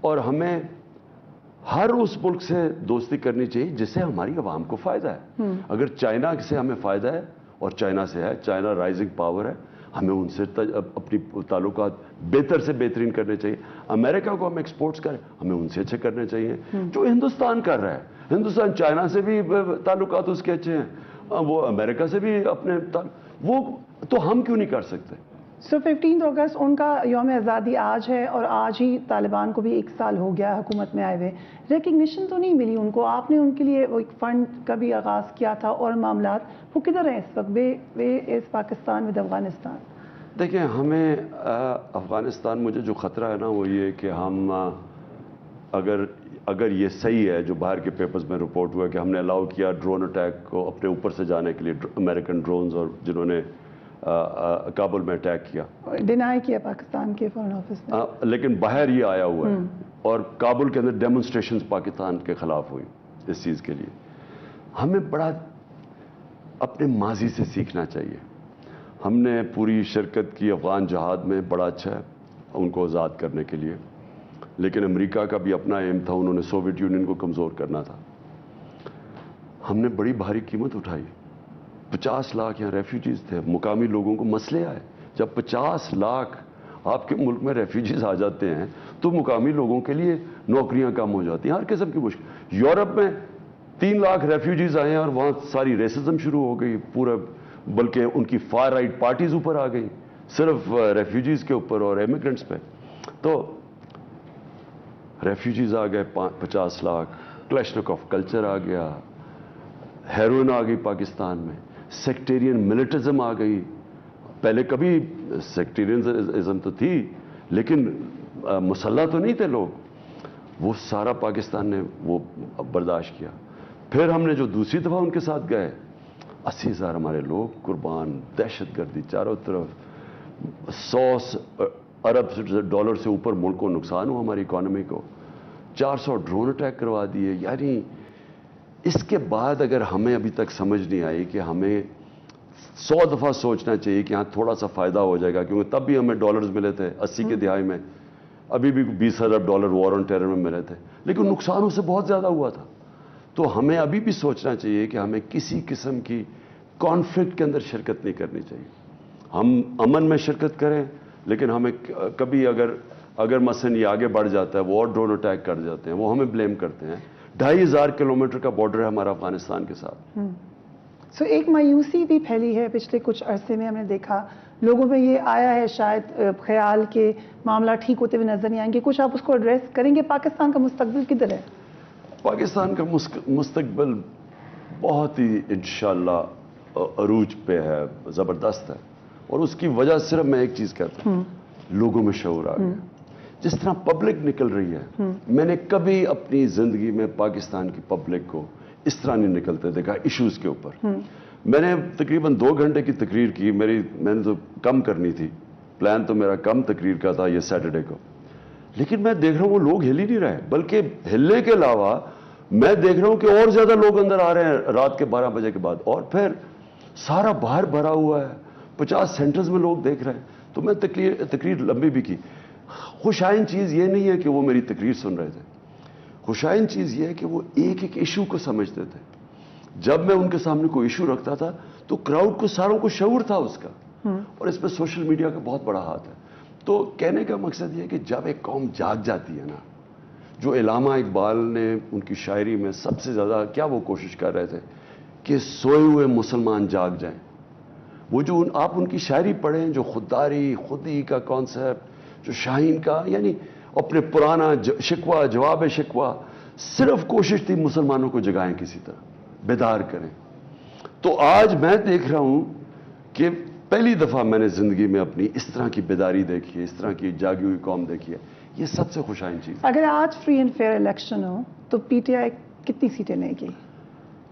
اور ہمیں ہر اس ملک سے دوستی کرنی چاہیے جس سے ہماری عوام کو فائدہ ہے. اگر چائنا سے ہمیں فائدہ ہے اور چائنا سے ہے, چائنا رائزنگ پاور ہے, ہمیں ان سے اپنی تعلقات بہتر سے بہترین کرنے چاہیے. امریکہ کو ہم ایکسپورٹس کریں, ہمیں ان سے اچھے کرنے چاہیے جو ہندوستان کر رہا ہے. ہندوستان چائنا سے بھی تعلقات اس کے اچھے ہیں, وہ امریکہ سے بھی اپنے وہ تو ہم کیوں نہیں کر سکتے؟ سو 15 اگست ان کا یوم آزادی آج ہے اور آج ہی طالبان کو بھی 1 سال ہو گیا حکومت میں آئے ہوئے. ریکگنیشن تو نہیں ملی ان کو, آپ نے ان کے لیے وہ ایک فنڈ کا بھی آغاز کیا تھا اور معاملات, وہ کدھر ہیں اس وقت بے اس پاکستان ود افغانستان؟ دیکھیں ہمیں افغانستان, مجھے جو خطرہ ہے نا وہ یہ کہ ہم اگر یہ صحیح ہے جو باہر کے پیپرز میں رپورٹ ہوا کہ ہم نے الاؤ کیا ڈرون اٹیک کو اپنے اوپر سے جانے کے لیے, امریکن ڈرونز اور جنہوں نے کابل میں اٹیک کیا, ڈینائی کیا پاکستان کے فارن آفس نے, لیکن باہر یہ آیا ہوا ہے اور کابل کے اندر ڈیمونسٹریشنز پاکستان کے خلاف ہوئی اس چیز کے لیے. ہمیں بڑا اپنے ماضی سے سیکھنا چاہیے. ہم نے پوری شرکت کی افغان جہاد میں, بڑا اچھا ہے ان کو آزاد کرنے کے لیے, لیکن امریکہ کا بھی اپنا ایم تھا, انہوں نے سوویت یونین کو کمزور کرنا تھا. ہم نے بڑی بھاری قیمت اٹھائی. 50 لاکھ یہاں ریفیوجیز تھے, مقامی لوگوں کو مسئلے آئے. جب 50 لاکھ آپ کے ملک میں ریفیوجیز آ جاتے ہیں تو مقامی لوگوں کے لیے نوکریاں کم ہو جاتی ہیں, ہر قسم کی مشکل. یورپ میں 3 لاکھ ریفیوجیز آئے ہیں اور وہاں ساری ریسزم شروع ہو گئی پورا, بلکہ ان کی فار رائٹ پارٹیز اوپر آ گئی صرف ریفیوجیز کے اوپر اور ایمیگرنٹس پہ. تو ریفیوجیز آ گئے 50 لاکھ, کلیشنک آف کلچر آ گیا, ہیروئن آ گئی پاکستان میں, سیکٹیرین ملٹزم آ گئی. پہلے کبھی سیکٹیرینزم تو تھی لیکن مسلح تو نہیں تھے لوگ, وہ سارا پاکستان نے وہ برداشت کیا. پھر ہم نے جو دوسری دفعہ ان کے ساتھ گئے, 80,000 ہمارے لوگ قربان, دہشت گردی چاروں طرف, 100 ارب ڈالر سے اوپر ملک کو نقصان ہوا, ہماری اکانومی کو, 400 ڈرون اٹیک کروا دیے. یعنی اس کے بعد اگر ہمیں ابھی تک سمجھ نہیں آئی کہ ہمیں 100 دفعہ سوچنا چاہیے کہ ہاں تھوڑا سا فائدہ ہو جائے گا, کیونکہ تب بھی ہمیں ڈالرز ملے تھے 80 کے دہائی میں, ابھی بھی 20 ارب ڈالر وار آن ٹیرر میں ملے تھے, لیکن نقصان اس سے بہت زیادہ ہوا تھا. تو ہمیں ابھی بھی سوچنا چاہیے کہ ہمیں کسی قسم کی کانفلکٹ کے اندر شرکت نہیں کرنی چاہیے. ہم امن میں شرکت کریں, لیکن ہمیں کبھی اگر مثلا یہ آگے بڑھ جاتا ہے, وہ اور ڈرون اٹیک کر جاتے ہیں, وہ ہمیں بلیم کرتے ہیں. 2,500 کلومیٹر کا بارڈر ہے ہمارا افغانستان کے ساتھ. سو ایک مایوسی بھی پھیلی ہے پچھلے کچھ عرصے میں, ہم نے دیکھا لوگوں میں یہ آیا ہے شاید خیال کہ معاملہ ٹھیک ہوتے ہوئے نظر نہیں آئیں گے. کچھ آپ اس کو ایڈریس کریں گے؟ پاکستان کا مستقبل کدھر ہے؟ پاکستان کا مستقبل بہت ہی انشاءاللہ عروج پہ ہے, زبردست ہے, اور اس کی وجہ صرف میں ایک چیز کہتا ہوں, لوگوں میں شعور آ گیا. جس طرح پبلک نکل رہی ہے, میں نے کبھی اپنی زندگی میں پاکستان کی پبلک کو اس طرح نہیں نکلتے دیکھا ایشوز کے اوپر. میں نے تقریباً 2 گھنٹے کی تقریر کی, میں نے تو کم کرنی تھی, پلان تو میرا کم تقریر کا تھا یہ سیٹرڈے کو, لیکن میں دیکھ رہا ہوں وہ لوگ ہل ہی نہیں رہے, بلکہ ہلنے کے علاوہ میں دیکھ رہا ہوں کہ اور زیادہ لوگ اندر آ رہے ہیں رات کے 12 بجے کے بعد, اور پھر سارا باہر بھرا ہوا ہے, 50 سینٹرز میں لوگ دیکھ رہے ہیں. تو میں تقریر لمبی بھی کی. خوشائن چیز یہ نہیں ہے کہ وہ میری تقریر سن رہے تھے, خوشائن چیز یہ ہے کہ وہ ایک ایک ایشو کو سمجھتے تھے. جب میں ان کے سامنے کوئی ایشو رکھتا تھا تو کراؤڈ کو ساروں کو شعور تھا اس کا, اور اس میں سوشل میڈیا کا بہت بڑا ہاتھ ہے. تو کہنے کا مقصد یہ ہے کہ جب ایک قوم جاگ جاتی ہے نا, جو علامہ اقبال نے ان کی شاعری میں سب سے زیادہ کیا وہ کوشش کر رہے تھے کہ سوئے ہوئے مسلمان جاگ جائیں. وہ جو آپ ان کی شاعری پڑھیں, جو خودداری, خودی کا کانسیپٹ, جو شاہین کا, یعنی اپنے پرانا شکوہ جواب شکوہ, صرف کوشش تھی مسلمانوں کو جگائیں, کسی طرح بیدار کریں. تو آج میں دیکھ رہا ہوں کہ پہلی دفعہ میں نے زندگی میں اپنی اس طرح کی بیداری دیکھی ہے, اس طرح کی جاگی ہوئی قوم دیکھی ہے. یہ سب سے خوشائن چیز. اگر آج فری اینڈ فیئر الیکشن ہو تو پی ٹی آئی کتنی سیٹیں لے گی؟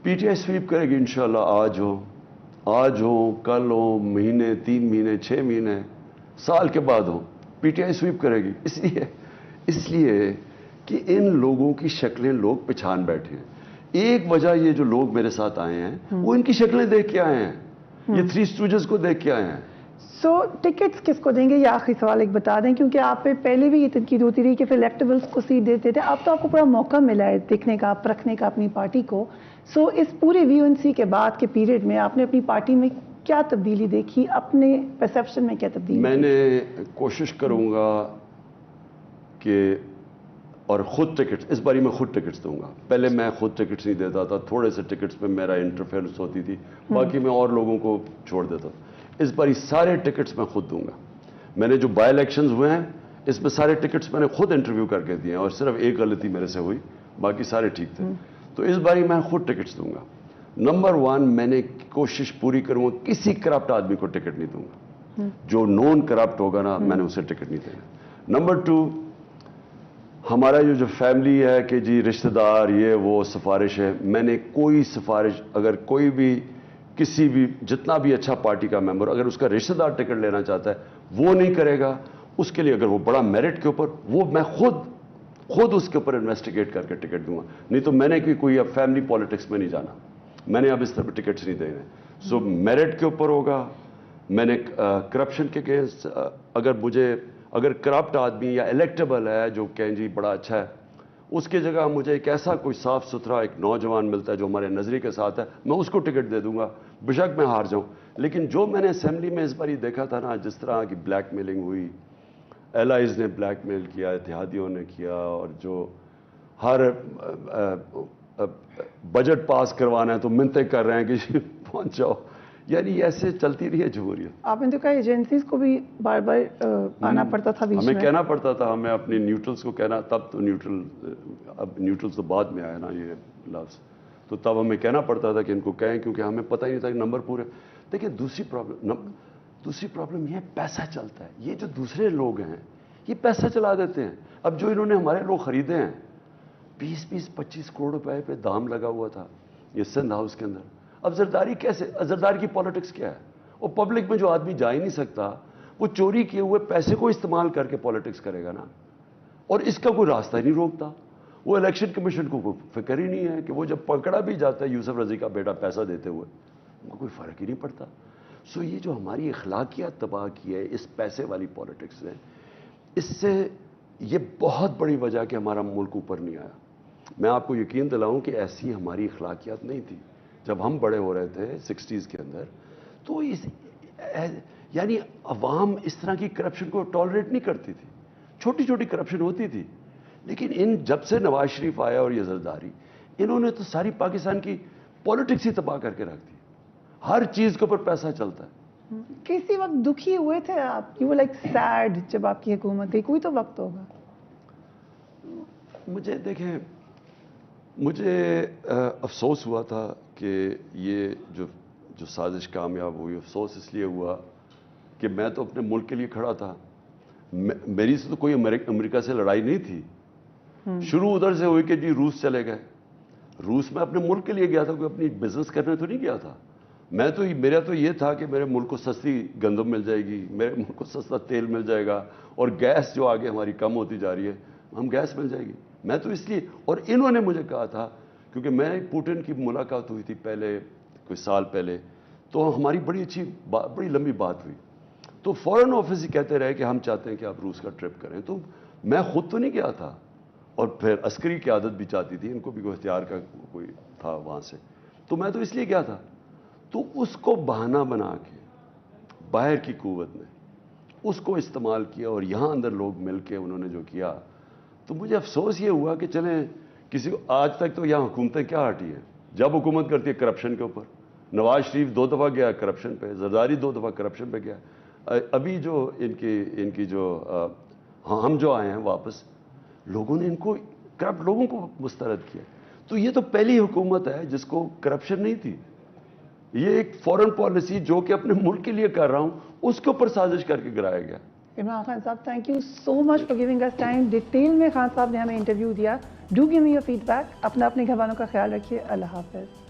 پی ٹی آئی سویپ کرے گی انشاءاللہ. آج ہو, کل ہو, مہینے, 3 مہینے, 6 مہینے, سال کے بعد ہو, پی ٹی آئی سویپ کرے گی. اس لیے کہ ان لوگوں کی شکلیں لوگ پہچان بیٹھے ہیں. ایک وجہ یہ جو لوگ میرے ساتھ آئے ہیں وہ ان کی شکلیں دیکھ کے آئے ہیں, یہ 3 اسٹوجز کو دیکھ کے آئے ہیں. سو ٹکٹس کس کو دیں گے یہ آخری سوال ایک بتا دیں, کیونکہ آپ پہ پہلے بھی یہ تنقید ہوتی رہی کہ پھر الیکٹیبلس کو سیٹ دیتے تھے, اب تو آپ کو پورا موقع ملا ہے دیکھنے کا, پرکھنے کا اپنی پارٹی کو. سو اس پورے VUNC کے بعد کے پیریڈ میں آپ نے اپنی پارٹی میں کیا تبدیلی دیکھی, اپنے پرسیپشن میں کیا تبدیلی؟ میں نے کوشش کروں گا کہ, اور خود ٹکٹس اس باری میں خود ٹکٹس دوں گا. پہلے میں خود ٹکٹس نہیں دیتا تھا, تھوڑے سے ٹکٹس پہ میرا انٹرفیئرنس ہوتی تھی, باقی میں اور لوگوں کو چھوڑ دیتا تھا. اس باری سارے ٹکٹس میں خود دوں گا. میں نے جو بائی الیکشنز ہوئے ہیں اس میں سارے ٹکٹس میں نے خود انٹرویو کر کے دیے ہیں, اور صرف ایک غلطی میرے سے ہوئی, باقی سارے ٹھیک تھے. تو اس باری میں خود ٹکٹس دوں گا. نمبر 1 میں نے کوشش پوری کروں گا کسی کرپٹ آدمی کو ٹکٹ نہیں دوں گا. جو نون کرپٹ ہوگا نا میں نے اسے ٹکٹ نہیں دینا. نمبر 2 ہمارا جو فیملی ہے کہ جی رشتہ دار یہ وہ سفارش ہے, میں نے کوئی سفارش, اگر کوئی بھی کسی بھی جتنا بھی اچھا پارٹی کا ممبر اگر اس کا رشتہ دار ٹکٹ لینا چاہتا ہے وہ نہیں کرے گا. اس کے لیے اگر وہ بڑا میرٹ کے اوپر, وہ میں خود اس کے اوپر انویسٹیگیٹ کر کے ٹکٹ دوں گا. نہیں تو میں نے کوئی اب فیملی پالیٹکس میں نہیں جانا, میں نے اب اس طرح ٹکٹس نہیں دینے. سو میرٹ کے اوپر ہوگا. میں نے کرپشن کے اگینسٹ, اگر کرپٹ آدمی یا الیکٹیبل ہے جو کہیں جی بڑا اچھا ہے, اس کی جگہ مجھے ایک ایسا کوئی صاف ستھرا ایک نوجوان ملتا ہے جو ہمارے نظریے کے ساتھ ہے, میں اس کو ٹکٹ دے دوں گا, بشک میں ہار جاؤں. لیکن جو میں نے اسمبلی میں اس بار یہ دیکھا تھا نا, جس طرح کی بلیک میلنگ ہوئی, ایلائز نے بلیک میل کیا, اتحادیوں نے کیا, اور جو ہر بجٹ پاس کروانا ہے تو منتیں کر رہے ہیں کہ پہنچ جاؤ, یعنی ایسے چلتی رہی ہے جمہوریت. آپ نے تو کہا ایجنسیز کو بھی بار بار آنا پڑتا تھا بیچ میں, ہمیں کہنا پڑتا تھا, ہمیں اپنے نیوٹرلز کو کہنا, تب تو نیوٹرل, اب نیوٹرلز تو بعد میں آیا نا یہ لفظ, تو تب ہمیں کہنا پڑتا تھا کہ ان کو کہیں, کیونکہ ہمیں پتہ ہی نہیں تھا کہ نمبر پورے. دیکھیں دوسری پرابلم یہ پیسہ چلتا ہے. یہ جو دوسرے لوگ ہیں یہ پیسہ چلا دیتے ہیں. اب جو انہوں نے ہمارے لوگ خریدے ہیں 20-25 کروڑ روپے پہ دام لگا ہوا تھا یہ سندھ ہاؤس کے اندر. اب زرداری کیسے, زرداری کی پالیٹکس کیا ہے؟ اور پبلک میں جو آدمی جا ہی نہیں سکتا وہ چوری کیے ہوئے پیسے کو استعمال کر کے پالیٹکس کرے گا نا, اور اس کا کوئی راستہ ہی نہیں روکتا. وہ الیکشن کمیشن کو کوئی فکر ہی نہیں ہے کہ وہ جب پکڑا بھی جاتا ہے یوسف رضی کا بیٹا پیسہ دیتے ہوئے, ان کو کوئی فرق ہی نہیں پڑتا. سو یہ جو ہماری اخلاقیات تباہ کی ہے اس پیسے والی پالیٹکس نے, اس سے یہ بہت بڑی وجہ کہ ہمارا ملک اوپر نہیں آیا. میں آپ کو یقین دلاؤں کہ ایسی ہماری اخلاقیات نہیں تھی جب ہم بڑے ہو رہے تھے 60s کے اندر. تو یعنی عوام اس طرح کی کرپشن کو ٹالریٹ نہیں کرتی تھی. چھوٹی چھوٹی کرپشن ہوتی تھی, لیکن جب سے نواز شریف آیا اور یہ زرداری, انہوں نے تو ساری پاکستان کی پالیٹکس ہی تباہ کر کے رکھ دی. ہر چیز کے اوپر پیسہ چلتا ہے. کسی وقت دکھی ہوئے تھے آپ, یو لائک سیڈ جب آپ کی حکومت گئی, کوئی تو وقت ہوگا. مجھے افسوس ہوا تھا کہ یہ جو سازش کامیاب ہوئی. افسوس اس لیے ہوا کہ میں تو اپنے ملک کے لیے کھڑا تھا, میری سے تو کوئی امریکہ سے لڑائی نہیں تھی. شروع ادھر سے ہوئی کہ جی روس چلے گئے. روس میں اپنے ملک کے لیے گیا تھا, کوئی اپنی بزنس کرنے تو نہیں گیا تھا. میرا تو یہ تھا کہ میرے ملک کو سستی گندم مل جائے گی, میرے ملک کو سستا تیل مل جائے گا, اور گیس جو آگے ہماری کم ہوتی جا رہی ہے ہم گیس مل جائے گی. میں تو اس لیے, اور انہوں نے مجھے کہا تھا, کیونکہ میں پوٹن کی ملاقات ہوئی تھی پہلے کوئی سال پہلے, تو ہماری بڑی لمبی بات ہوئی. تو فورن آفس ہی کہتے رہے کہ ہم چاہتے ہیں کہ آپ روس کا ٹرپ کریں. تو میں خود تو نہیں گیا تھا, اور پھر عسکری قیادت بھی چاہتی تھی, ان کو بھی کوئی اختیار کا کوئی تھا وہاں سے, تو میں تو اس لیے گیا تھا. تو اس کو بہانہ بنا کے باہر کی قوت نے اس کو استعمال کیا, اور یہاں اندر لوگ مل کے انہوں نے جو کیا. تو مجھے افسوس یہ ہوا کہ چلیں کسی کو, آج تک تو یہاں حکومتیں کیا ہٹی ہیں, جب حکومت کرتی ہے کرپشن کے اوپر. نواز شریف 2 دفعہ گیا کرپشن پہ, زرداری 2 دفعہ کرپشن پہ گیا. ابھی جو ان کی جو ہم جو آئے ہیں واپس, لوگوں نے ان کو کرپٹ لوگوں کو مسترد کیا. تو یہ تو پہلی حکومت ہے جس کو کرپشن نہیں تھی. یہ ایک فورن پالیسی جو کہ اپنے ملک کے لیے کر رہا ہوں, اس کے اوپر سازش کر کے گرایا گیا. عمران خان صاحب, thank you so much for giving اس ٹائم. ڈیٹیل میں خان صاحب نے ہمیں انٹرویو دیا. Do give me your feedback. اپنے گھر والوں کا خیال رکھیے. اللہ حافظ.